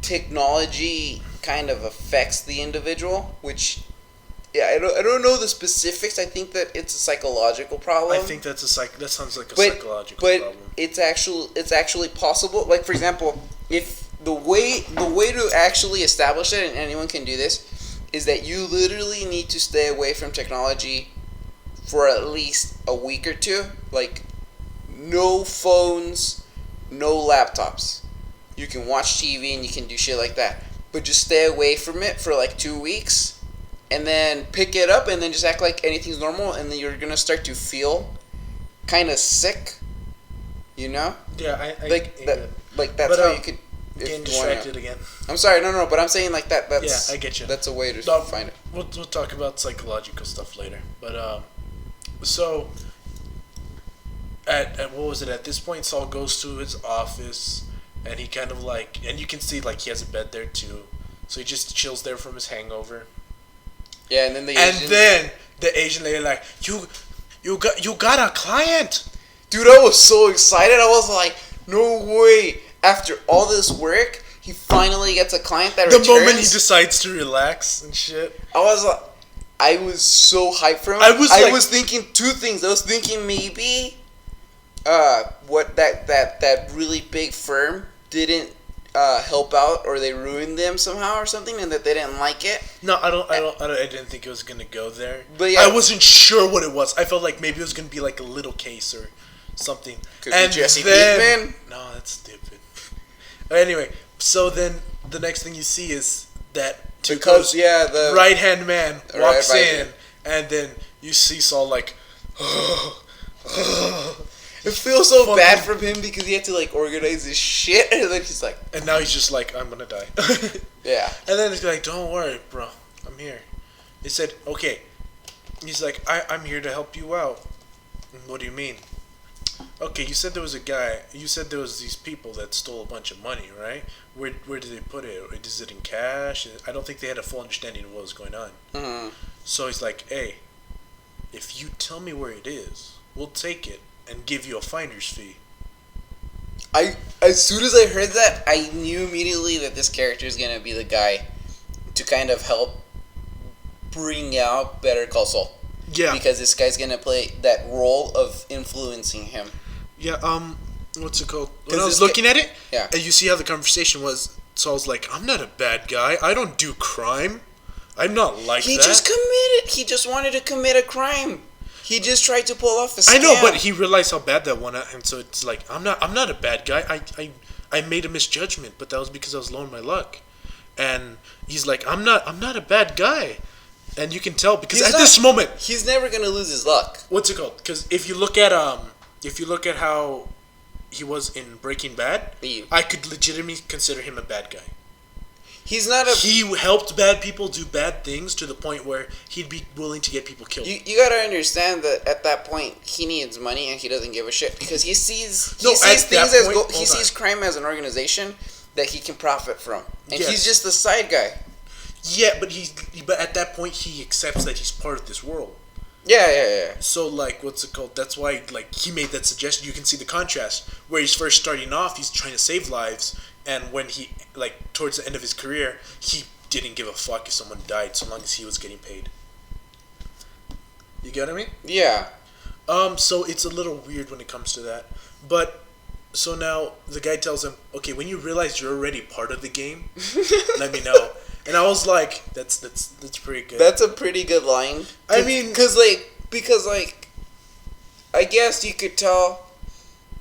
technology kind of affects the individual, which I don't know the specifics. I think that it's a psychological problem. I think that sounds like a psychological problem. But it's actually possible. Like, for example, if the way to actually establish it, and anyone can do this, is that you literally need to stay away from technology for at least a week or 2. Like, no phones, no laptops. You can watch TV and you can do shit like that, but just stay away from it for like 2 weeks, and then pick it up and then just act like anything's normal, and then you're gonna start to feel kind of sick, Yeah, I like that. Like that's how you could getting distracted again. I'm sorry, no, but I'm saying like that. That's I get you. That's a way to find it. We'll talk about psychological stuff later, but so at what was it? At this point, Saul goes to his office. And he kind of and you can see he has a bed there too, so he just chills there from his hangover. Yeah, and then the Asian lady you got a client, dude. I was so excited. I was like, no way. after all this work, he finally gets a client that the returns. moment he decides to relax and shit. I was so hyped for him. I was thinking two things. I was thinking maybe, what that really big firm didn't help out, or they ruined them somehow or something, and that they didn't like it. No, I didn't think it was gonna go there. But yeah, I wasn't sure what it was. I felt like maybe it was gonna be like a little case or something. Could be Jesse Pinkman. No, that's stupid. Anyway, so then the next thing you see is that Tuco's the right hand man walks right in, and then you see Saul like. It feels so bad for him because he had to like organize his shit, and then he's like, and now he's just like, I'm gonna die. Yeah. And then he's like, don't worry, bro, I'm here. He said, okay. He's like, I'm here to help you out. What do you mean? Okay, you said there was a guy. You said there was these people that stole a bunch of money, right? Where did they put it? Is it in cash? I don't think they had a full understanding of what was going on. Mm-hmm. So he's like, hey, if you tell me where it is, we'll take it and give you a finder's fee. As soon as I heard that, I knew immediately that this character is gonna be the guy to kind of help bring out Better Call Saul. Yeah. Because this guy's gonna play that role of influencing him. Yeah. What's it called? When I was looking at it, yeah, and you see how the conversation was. Saul's like, I'm not a bad guy. I don't do crime. I'm not like that. He just wanted to commit a crime. He just tried to pull off a scam. I know, but he realized how bad that one, and so it's like, I'm not a bad guy. I made a misjudgment, but that was because I was low on my luck. And he's like, I'm not a bad guy. And you can tell because this moment, he's never gonna lose his luck. What's it called? Because if you look at how he was in Breaking Bad, I could legitimately consider him a bad guy. He helped bad people do bad things to the point where he'd be willing to get people killed. You gotta understand that at that point he needs money and he doesn't give a shit because he sees crime as an organization that he can profit from, and he's just the side guy. Yeah, but at that point he accepts that he's part of this world. Yeah. So like, what's it called? That's why like he made that suggestion. You can see the contrast where he's first starting off. He's trying to save lives. And when he, like, towards the end of his career, he didn't give a fuck if someone died so long as he was getting paid. You get what I mean? Yeah. So it's a little weird when it comes to that. But, so now the guy tells him, okay, when you realize you're already part of the game, let me know. And I was like, that's pretty good. That's a pretty good line. I mean... Because I guess you could tell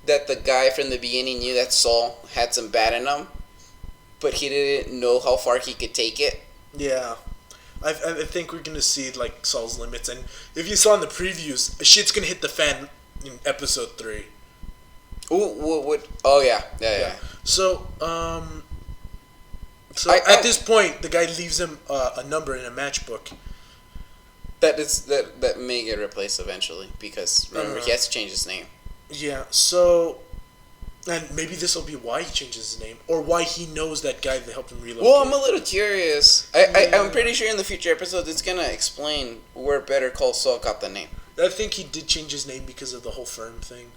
that the guy from the beginning knew that Saul had some bad in him, but he didn't know how far he could take it. Yeah. I think we're going to see, like, Saul's limits. And if you saw in the previews, shit's going to hit the fan in episode 3. Ooh, what? Oh, yeah. Yeah. So, at this point, the guy leaves him a number in a matchbook. That may get replaced eventually, because, remember, he has to change his name. Yeah, so, and maybe this will be why he changes his name, or why he knows that guy that helped him relocate. Well, I'm a little curious. I'm pretty sure in the future episodes it's gonna explain where Better Call Saul got the name. I think he did change his name because of the whole firm thing.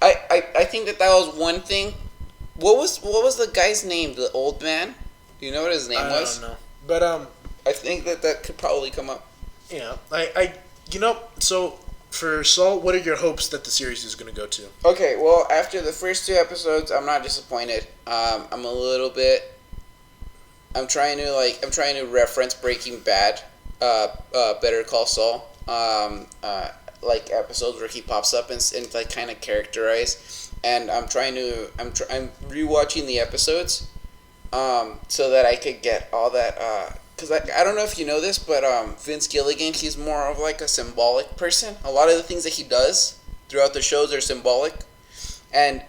I think that was one thing. What was the guy's name? The old man? Do you know what his name was? I don't know, but I think that could probably come up. Yeah, so. For Saul, what are your hopes that the series is going to go to? Okay, well, after the first 2 episodes, I'm not disappointed. I'm trying to reference Breaking Bad, Better Call Saul, like episodes where he pops up and like kind of characterize. And I'm rewatching the episodes, so that I could get all that. Because I don't know if you know this, but Vince Gilligan, he's more of like a symbolic person. A lot of the things that he does throughout the shows are symbolic. And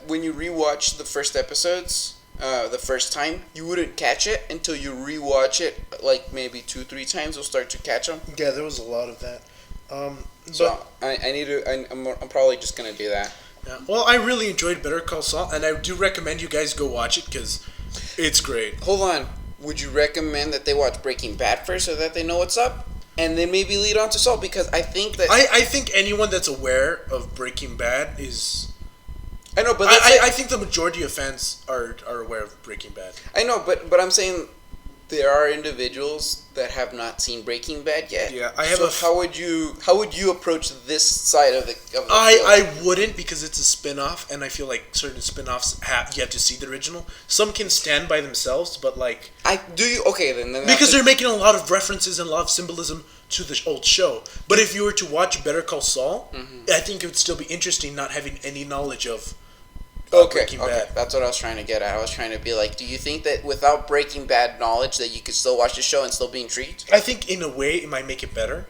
when you rewatch the first episodes, the first time, you wouldn't catch it until you rewatch it like maybe 2-3 times. You'll start to catch them. Yeah, there was a lot of that. So I need to. I'm probably just gonna do that. Yeah. Well, I really enjoyed Better Call Saul, and I do recommend you guys go watch it because it's great. Hold on. Would you recommend that they watch Breaking Bad first so that they know what's up? And then maybe lead on to Saul? Because I think that... I think anyone that's aware of Breaking Bad is I know, but I think the majority of fans are aware of Breaking Bad. I know, but I'm saying there are individuals that have not seen Breaking Bad yet. Yeah, I have. So how would you approach this side of the? I wouldn't, because it's a spin-off, and I feel like certain spin-offs you have to see the original. Some can stand by themselves, but like okay then because they're making a lot of references and a lot of symbolism to the old show. But if you were to watch Better Call Saul, I think it would still be interesting not having any knowledge of Breaking Bad. That's what I was trying to get at. I was trying to be like, do you think that without Breaking Bad knowledge that you could still watch the show and still be intrigued? I think in a way it might make it better,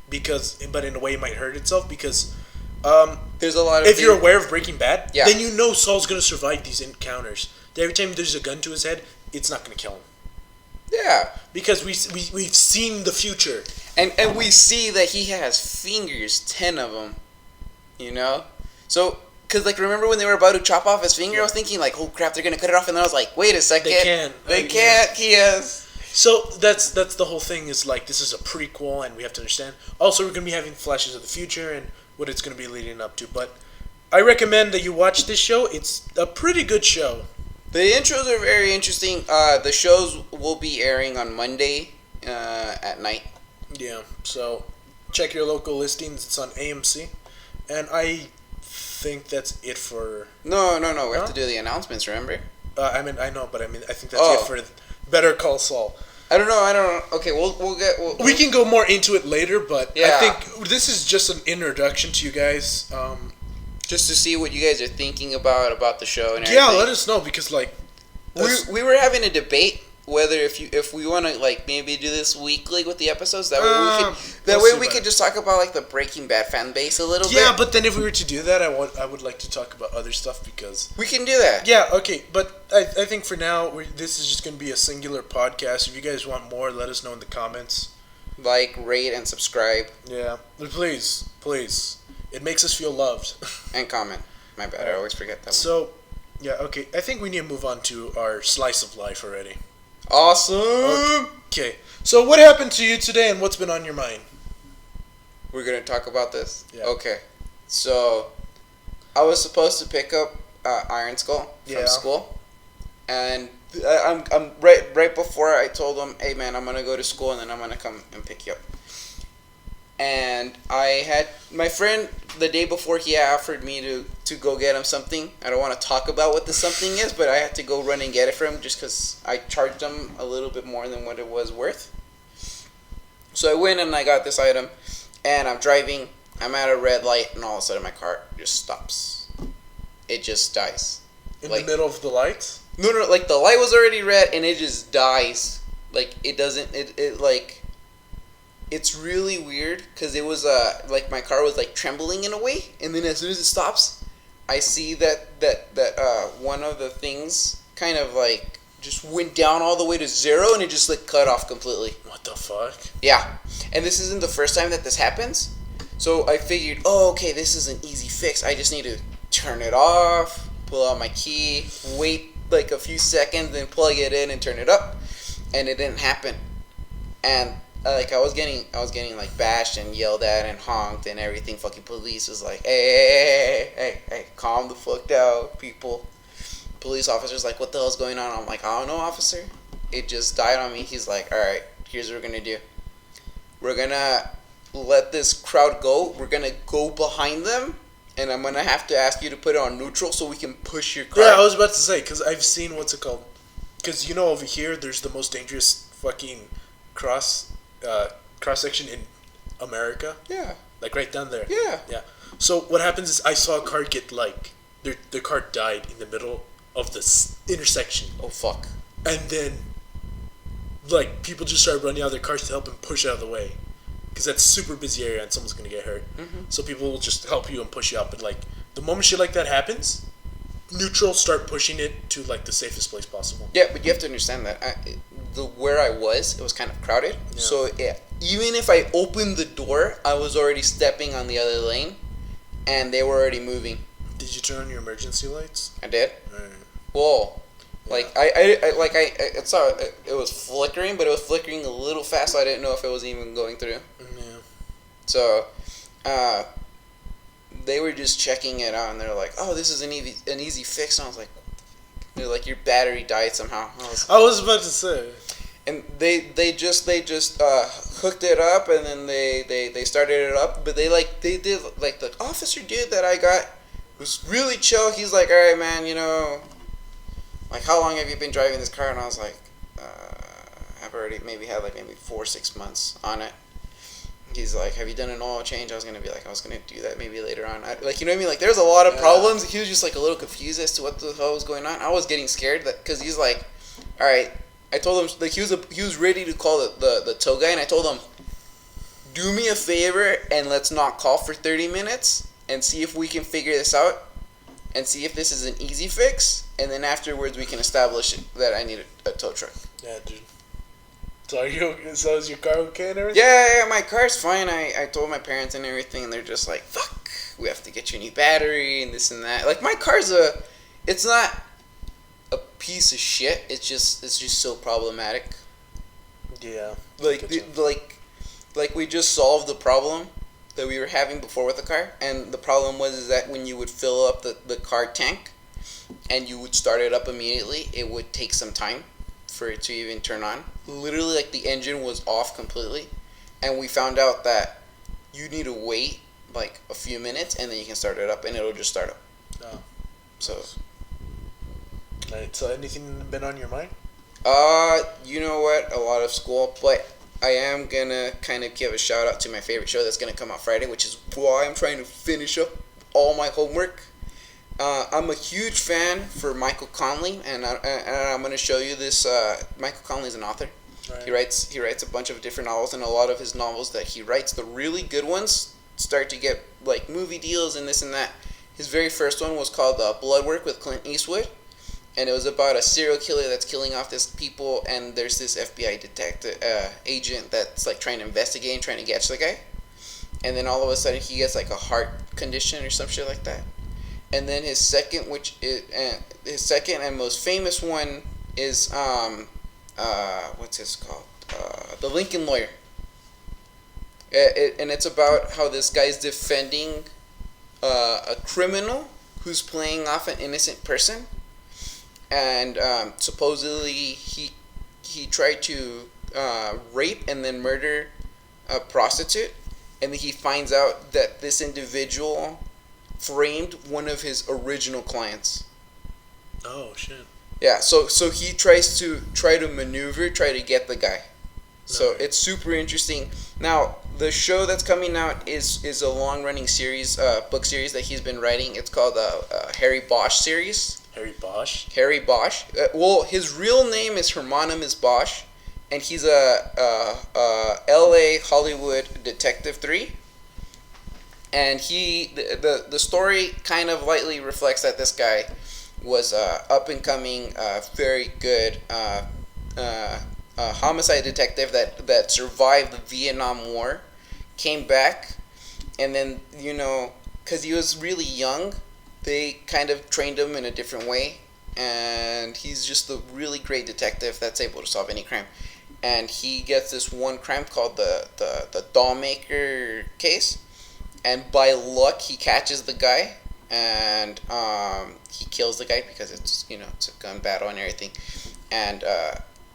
but in a way it might hurt itself because there's a lot of if you're aware of Breaking Bad, yeah. then you know Saul's gonna survive these encounters. Every time there's a gun to his head, it's not gonna kill him. Yeah, because we've seen the future, and we see that he has fingers, 10 of them. You know, so. Because, like, remember when they were about to chop off his finger? Yeah. I was thinking, like, oh, crap, they're going to cut it off. And then I was like, wait a second. They can't. He has. So, that's the whole thing is, like, this is a prequel, and we have to understand. Also, we're going to be having flashes of the future and what it's going to be leading up to. But I recommend that you watch this show. It's a pretty good show. The intros are very interesting. The shows will be airing on Monday at night. Yeah, so check your local listings. It's on AMC. And I think that's it for... No. We have to do the announcements, remember? I know, but I think that's it for Better Call Saul. I don't know. Okay, we can go more into it later, but yeah. I think this is just an introduction to you guys. Just to see what you guys are thinking about the show and everything. Yeah, let us know, because, like... We were having a debate whether if we want to, like, maybe do this weekly with the episodes, that way we could just talk about, like, the Breaking Bad fan base a little bit. Yeah, but then if we were to do that, I would like to talk about other stuff, because we can do that. Yeah, okay, but I think for now this is just going to be a singular podcast. If you guys want more, let us know in the comments. Like, rate, and subscribe. Yeah, please, it makes us feel loved. And comment. My bad, I always forget that one. So, yeah, okay, I think we need to move on to our slice of life already. Awesome. Okay. So what happened to you today, and what's been on your mind? We're gonna talk about this. Yeah. Okay. So, I was supposed to pick up Iron Skull from school, and I'm right before I told him, "Hey man, I'm gonna go to school, and then I'm gonna come and pick you up." And I had my friend the day before, he offered me to go get him something. I don't want to talk about what the something is, but I had to go run and get it for him just because I charged him a little bit more than what it was worth. So I went and I got this item, and I'm driving. I'm at a red light, and all of a sudden my car just stops. It just dies. In the middle of the lights? No, like the light was already red, and it just dies. Like, it doesn't, it like... It's really weird because it was like my car was like trembling in a way, and then as soon as it stops, I see that one of the things kind of like just went down all the way to 0, and it just like cut off completely. What the fuck? Yeah, and this isn't the first time that this happens, so I figured, oh, okay, this is an easy fix. I just need to turn it off, pull out my key, wait like a few seconds, then plug it in and turn it up, and it didn't happen, and. Like I was getting like bashed and yelled at and honked and everything. Fucking police was like, hey, calm the fuck down, people. Police officer's like, what the hell's going on? I'm like, I don't know, officer. It just died on me. He's like, all right, here's what we're gonna do. We're gonna let this crowd go. We're gonna go behind them, and I'm gonna have to ask you to put it on neutral so we can push your car. Yeah, I was about to say, because I've seen what's it called? Because over here, there's the most dangerous fucking cross section in America. Yeah. Like right down there. Yeah. Yeah. So what happens is I saw a car get like their car died in the middle of this intersection. Oh fuck. And then like people just started running out of their cars to help them push out of the way, because that's a super busy area and someone's gonna get hurt. Mm-hmm. So people will just help you and push you out. But like the moment shit like that happens, neutral, start pushing it to like the safest place possible. Yeah, but you have to understand that where I was, it was kind of crowded. Yeah. So even if I opened the door, I was already stepping on the other lane, and they were already moving. Did you turn on your emergency lights? I did. Right. Whoa. Yeah. Like I saw it was flickering, but it was flickering a little fast, so I didn't know if it was even going through. Yeah. So, they were just checking it out, and they're like, "Oh, this is an easy fix." And I was like, "They're like, your battery died somehow." I was about to say. And they just hooked it up, and then they started it up. But they did like the officer dude that I got was really chill. He's like, "All right, man, like, how long have you been driving this car?" And I was like, "I've already maybe 4-6 months on it." He's like, "Have you done an oil change?" I was gonna do that maybe later on. Like, you know what I mean? Like, there's a lot of problems. He was just like a little confused as to what the hell was going on. I was getting scared because he's like, "All right." I told him, like, he was ready to call the tow guy, and I told him, "Do me a favor and let's not call for 30 minutes and see if we can figure this out and see if this is an easy fix, and then afterwards we can establish that I need a tow truck." Yeah, dude. So is your car okay and everything? Yeah, my car's fine. I told my parents and everything, and they're just like, "Fuck, we have to get you a new battery and this and that." Like, my car's it's not a piece of shit. It's just so problematic. Yeah. Like we just solved the problem that we were having before with the car, and the problem was that when you would fill up the car tank and you would start it up immediately, it would take some time for it to even turn on. Literally, like, the engine was off completely, and we found out that you need to wait like a few minutes and then you can start it up, and it'll just start up. Oh. So. Right, so anything been on your mind? You know what? A lot of school, but I am gonna kind of give a shout out to my favorite show that's gonna come out Friday, which is why I'm trying to finish up all my homework. I'm a huge fan for Michael Conley, and I'm gonna show you this. Michael Conley's an author. Right. He writes a bunch of different novels, and a lot of his novels that he writes, the really good ones, start to get like movie deals and this and that. His very first one was called Blood Work with Clint Eastwood. And it was about a serial killer that's killing off this people, and there's this FBI detective agent that's like trying to investigate and trying to catch the guy. And then all of a sudden he gets like a heart condition or some shit like that. And then his second and most famous one is what's this called? The Lincoln Lawyer. And it's about how this guy's defending a criminal who's playing off an innocent person. And supposedly he tried to rape and then murder a prostitute, and then he finds out that this individual framed one of his original clients. Oh shit. Yeah, so he tries to maneuver, try to get the guy. So it's super interesting. Now, the show that's coming out is a long running series, book series that he's been writing. It's called Harry Bosch series. Harry Bosch? Harry Bosch. Well, his real name is Hieronymus Bosch, and he's a L.A. Hollywood Detective 3. And the story kind of lightly reflects that this guy was up and coming, very good homicide detective that survived the Vietnam War, came back, and then, because he was really young, they kind of trained him in a different way, and he's just a really great detective that's able to solve any crime. And he gets this one crime called the doll maker case, and by luck he catches the guy, and he kills the guy because it's a gun battle and everything, and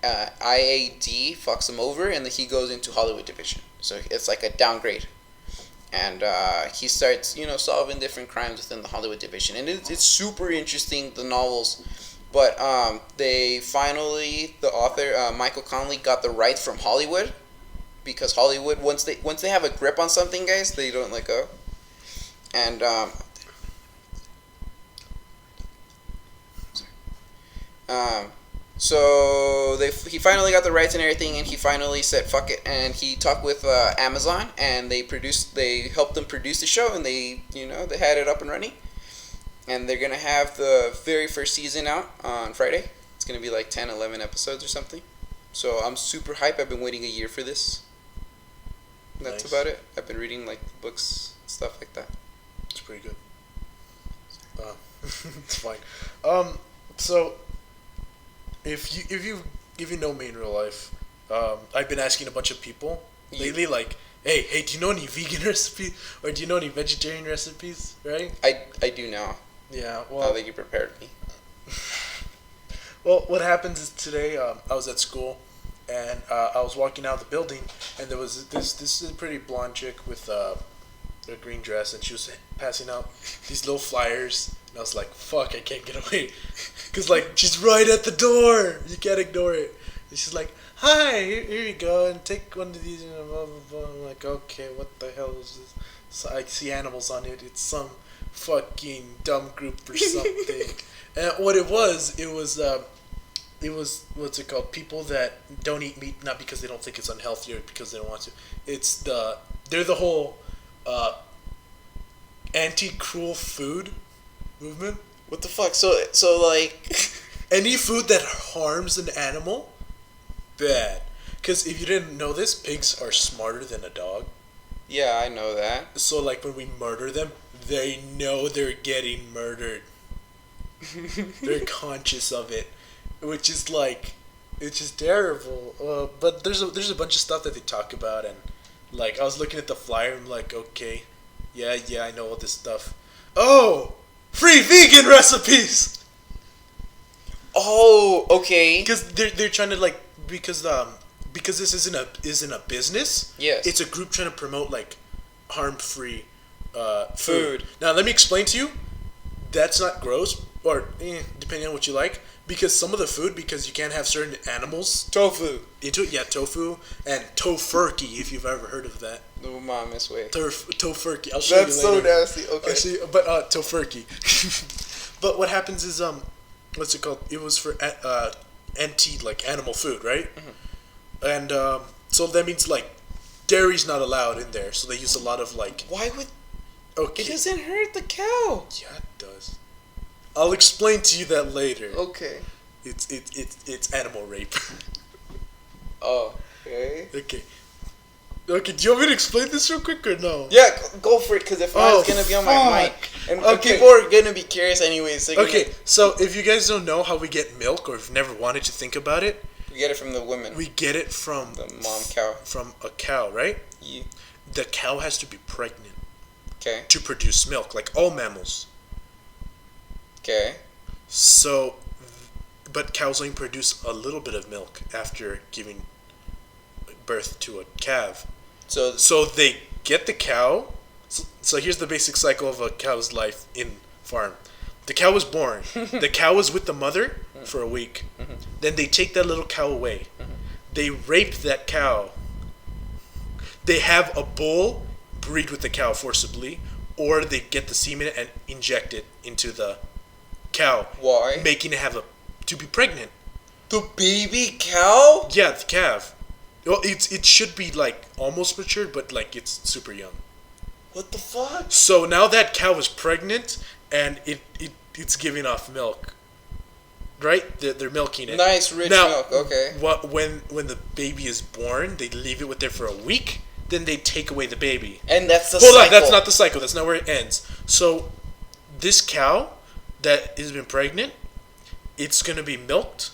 IAD fucks him over, and then he goes into Hollywood Division, so it's like a downgrade. And he starts, solving different crimes within the Hollywood Division. And it's super interesting, the novels. But the author, Michael Conley, got the rights from Hollywood. Because Hollywood, once they have a grip on something, guys, they don't let go. And so he finally got the rights and everything, and he finally said fuck it, and he talked with Amazon, and they helped them produce the show, and they had it up and running, and they're gonna have the very first season out on Friday. It's gonna be like 10-11 episodes or something. So I'm super hyped. I've been waiting a year for this. That's nice. About it. I've been reading like books, stuff like that. It's pretty good. It's fine. So if you know me in real life, I've been asking a bunch of people lately, like, Hey, do you know any vegan recipes or do you know any vegetarian recipes? Right? I do now. Yeah. Now Well, that you prepared me. what happens is today I was at school, and I was walking out of the building, and there was this is a pretty blonde chick with a green dress, and she was passing out these little flyers, and I was like, "Fuck, I can't get away," because like she's right at the door. You can't ignore it. And she's like, "Hi, here you go, and take one of these." And blah, blah, blah. I'm like, "Okay, what the hell is this?" So I see animals on it. It's some fucking dumb group or something. And what it was what's it called? People that don't eat meat not because they don't think it's unhealthy or because they don't want to. They're the whole anti-cruel food movement. What the fuck? So like, Any food that harms an animal, bad. Because if you didn't know this, pigs are smarter than a dog. yeah, I know that. So like when we murder them, they know they're getting murdered. They're conscious of it, which is like, it's just terrible. But there's a bunch of stuff that they talk about, and like I was looking at the flyer, I'm like, okay, yeah, I know all this stuff. Oh, free vegan recipes. Oh, okay. Because they're trying to like because this isn't a business. Yes. It's a group trying to promote like harm-free Food. Now let me explain to you. That's not gross, or depending on what you like. Because some of the food, because you can't have certain animals Tofu. into it. Yeah, tofu and tofurkey, if you've ever heard of that. No, mom, this way. Tofurkey. I'll show you That's later. so nasty. Okay. Actually, but tofurkey. But what happens is what's it called? It was for like animal food, right? Mm-hmm. And so that means like dairy's not allowed in there. So they use a lot of like. Why would? Okay. It doesn't hurt the cow. Yeah, it does. I'll explain to you that later. Okay. It's animal rape. Oh. Okay. Okay. Okay, do you want me to explain this real quick or no? Yeah, go for it. Because if not, it's gonna be on my mic, and people are gonna be curious anyways. So so if you guys don't know how we get milk, or if you've never wanted to think about it, we get it from the women. we get it from The mom cow. From a cow, right? Yeah. The cow has to be pregnant Okay. to produce milk, like all mammals. Okay. So, but cows only produce a little bit of milk after giving birth to a calf. So they get the cow. So here's the basic cycle of a cow's life in farm. The cow was born. The cow was with the mother for a week. Mm-hmm. Then they take that little cow away. Mm-hmm. They rape that cow. They have a bull breed with the cow forcibly, or they get the semen and inject it into the cow. Why? Making it to be pregnant. The baby cow? Yeah, the calf. Well, it should be like almost matured, but like it's super young. What the fuck? So now that cow is pregnant and it's giving off milk. Right? They're milking it. Nice rich now, milk. Okay. When the baby is born, they leave it with there for a week. Then they take away the baby. And that's the Hold cycle. on, that's not the cycle. That's not where it ends. So this cow that has been pregnant, it's gonna be milked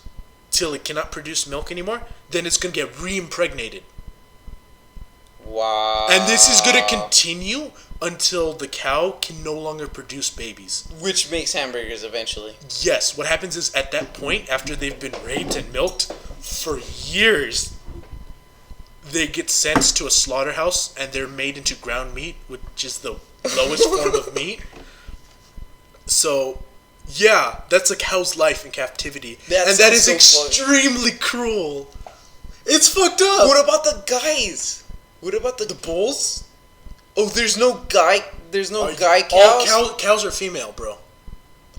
till it cannot produce milk anymore. Then it's gonna get re-impregnated. Wow. And this is gonna continue until the cow can no longer produce babies. Which makes hamburgers eventually. Yes, what happens is at that point, after they've been raped and milked for years, they get sent to a slaughterhouse and they're made into ground meat, which is the lowest form of meat. So, yeah, that's a cow's life in captivity. That and that is sounds so extremely cruel. It's fucked up. What about the guys? What about the bulls? Oh, there's no guy cows? All cows are female, bro.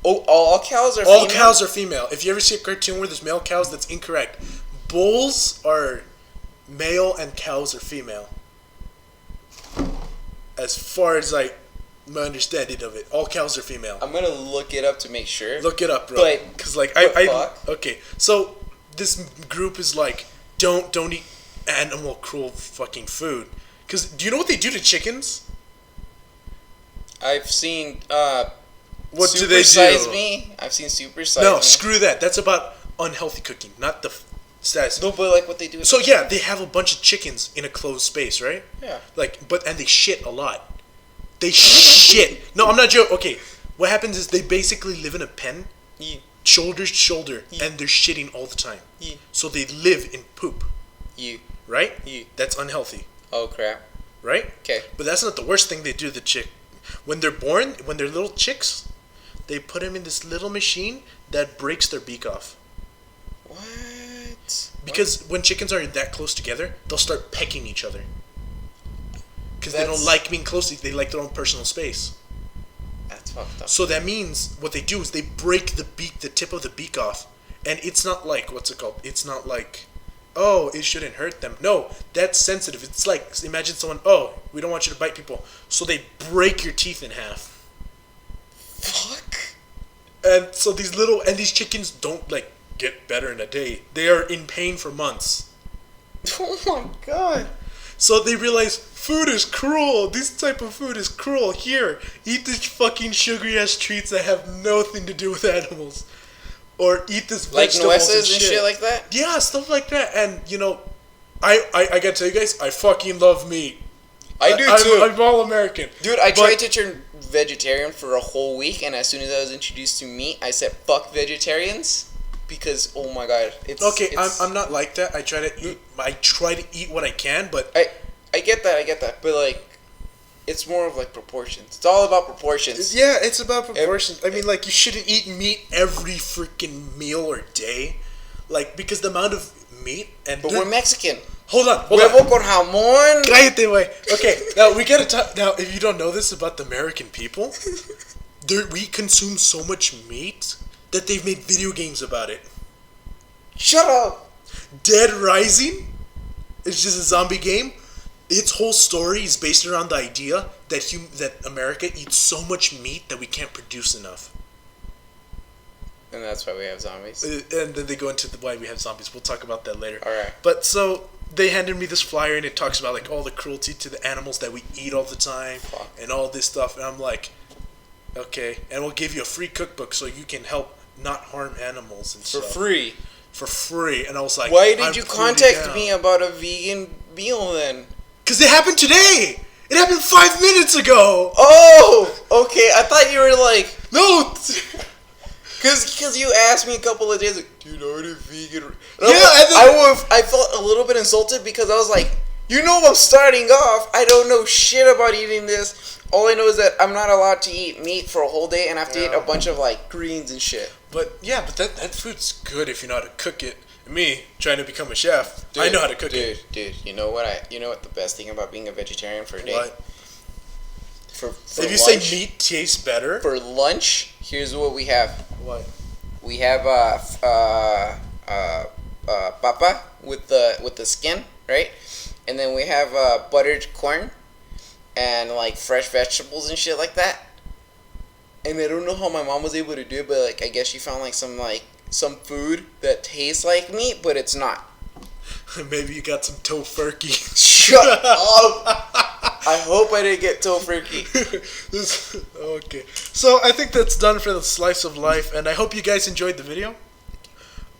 Oh, all cows are female? All cows are female. If you ever see a cartoon where there's male cows, that's incorrect. Bulls are male and cows are female. As far as like my understanding of it, all cows are female. I'm gonna look it up to make sure. Look it up, bro. But because like fuck? okay. So this group is like don't eat animal cruel fucking food. Because do you know what they do to chickens? I've seen What Super do they do? Size Me. I've seen Super Size Me. No, screw that. That's about unhealthy cooking, not the Status. No, but like what they do. So yeah, they have a bunch of chickens in a closed space, right? Yeah. And they shit a lot. They shit. No, I'm not joking. Okay, what happens is they basically live in a pen, shoulder to shoulder, and they're shitting all the time. So they live in poop. Right? That's unhealthy. Oh crap. Right? Okay. But that's not the worst thing they do to the chick. When they're born, when they're little chicks, they put them in this little machine that breaks their beak off. What? Because when chickens are that close together, they'll start pecking each other. Because they don't like being close. They like their own personal space. That's fucked up. So that means what they do is they break the tip of the beak off, and it's not like what's it called? It's not like, oh, it shouldn't hurt them. No, that's sensitive. It's like imagine someone, oh, we don't want you to bite people, so they break your teeth in half. Fuck. And so these chickens don't like get better in a day. They are in pain for months. Oh my god. So they realize food is cruel. This type of food is cruel. Here, eat these fucking sugary ass treats that have nothing to do with animals, or eat this like vegetables nueces and shit like that. Yeah, stuff like that. And I gotta tell you guys, I fucking love meat. I do too. I'm all American, dude. I tried to turn vegetarian for a whole week, and as soon as I was introduced to meat, I said fuck vegetarians. Because oh my god, I'm not like that. I try to eat what I can, but I get that, but like, it's more of like proportions. It's all about proportions. Yeah, it's about proportions. I mean, like you shouldn't eat meat every freaking meal or day, like because the amount of meat and. But we're Mexican. Hold on. Huevo con jamón. Cállate, güey. Okay, now we gotta talk. Now, if you don't know this about the American people, we consume so much meat that they've made video games about it. Shut up! Dead Rising is just a zombie game. Its whole story is based around the idea that America eats so much meat that we can't produce enough. And that's why we have zombies. And then they go into why we have zombies. We'll talk about that later. Alright. But so they handed me this flyer and it talks about like all the cruelty to the animals that we eat all the time. Fuck. And all this stuff. And I'm like, okay. And we'll give you a free cookbook so you can help not harm animals and stuff. For free. And I was like, why did you contact me about a vegan meal then? Because it happened today. It happened 5 minutes ago. Oh, okay. I thought you were like, no. Because you asked me a couple of days ago, dude, are you vegan? And I felt a little bit insulted because I was like, I'm starting off. I don't know shit about eating this. All I know is that I'm not allowed to eat meat for a whole day, and I have to eat a bunch of like greens and shit. But that food's good if you know how to cook it. Me trying to become a chef, dude, I know how to cook it. Dude, you know what the best thing about being a vegetarian for a day? What? For if you lunch, say meat tastes better for lunch, here's what we have. What? We have papa with the skin, right? And then we have buttered corn and like fresh vegetables and shit like that. And I don't know how my mom was able to do it, but like I guess she found like some food that tastes like meat, but it's not. Maybe you got some tofurkey. Shut up! I hope I didn't get tofurkey. Okay, so I think that's done for the slice of life, and I hope you guys enjoyed the video.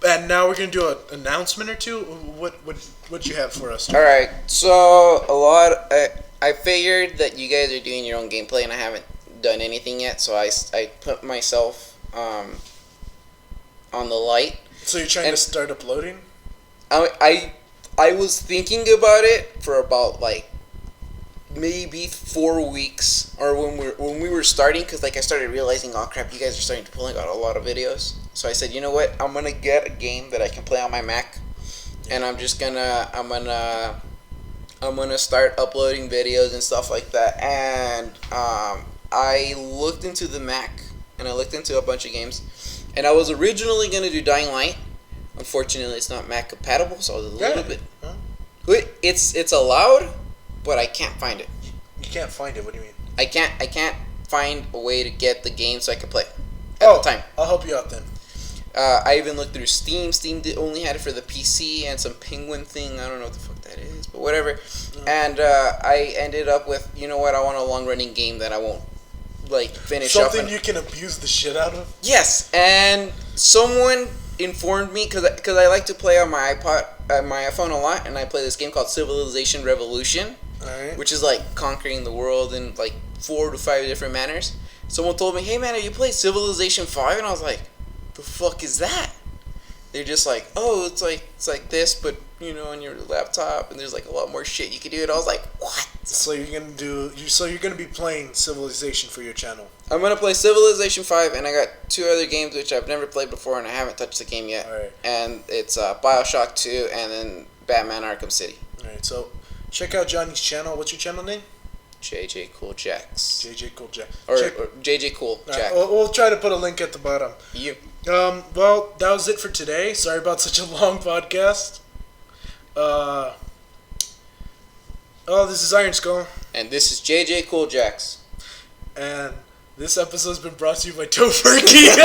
And now we're gonna do an announcement or two. What you have for us? All right, so I figured that you guys are doing your own gameplay, and I haven't done anything yet, so I put myself on the light. So you're trying to start uploading? I was thinking about it for about like maybe 4 weeks, or when we were starting, because like I started realizing, oh crap, you guys are starting to pull out a lot of videos. So I said, you know what, I'm gonna get a game that I can play on my Mac, and I'm gonna start uploading videos and stuff like that. And I looked into the Mac, and I looked into a bunch of games, and I was originally gonna do Dying Light. Unfortunately, it's not Mac compatible, so I was a little bit. Huh? It's allowed, but I can't find it. You can't find it. What do you mean? I can't find a way to get the game so I could play at the time. I'll help you out then. I even looked through Steam. Steam only had it for the PC and some Penguin thing. I don't know what the fuck that is, but whatever. Mm-hmm. And I ended up with, you know what? I want a long running game that I won't like finish something you can abuse the shit out of. Yes, and someone informed me because I like to play on my my iPhone a lot, and I play this game called Civilization Revolution, Alright. which is like conquering the world in like 4 to 5 different manners. Someone told me, "Hey man, have you played Civilization 5?" And I was like, "The fuck is that?" They're just like, "Oh, it's like this, but you know, on your laptop, and there's like a lot more shit you can do." And I was like, "What?" So you're gonna be playing Civilization for your channel. I'm gonna play Civilization 5, and I got 2 other games which I've never played before, and I haven't touched the game yet. Alright. And it's BioShock 2, and then Batman Arkham City. Alright, so check out Johnny's channel. What's your channel name? JJ Cool Jacks. JJ Cool Jack. Or JJ Cool Jack. We'll try to put a link at the bottom. You. Well, that was it for today. Sorry about such a long podcast. This is Iron Skull. And this is JJ Cool Jacks. And this episode's been brought to you by Tofurkey.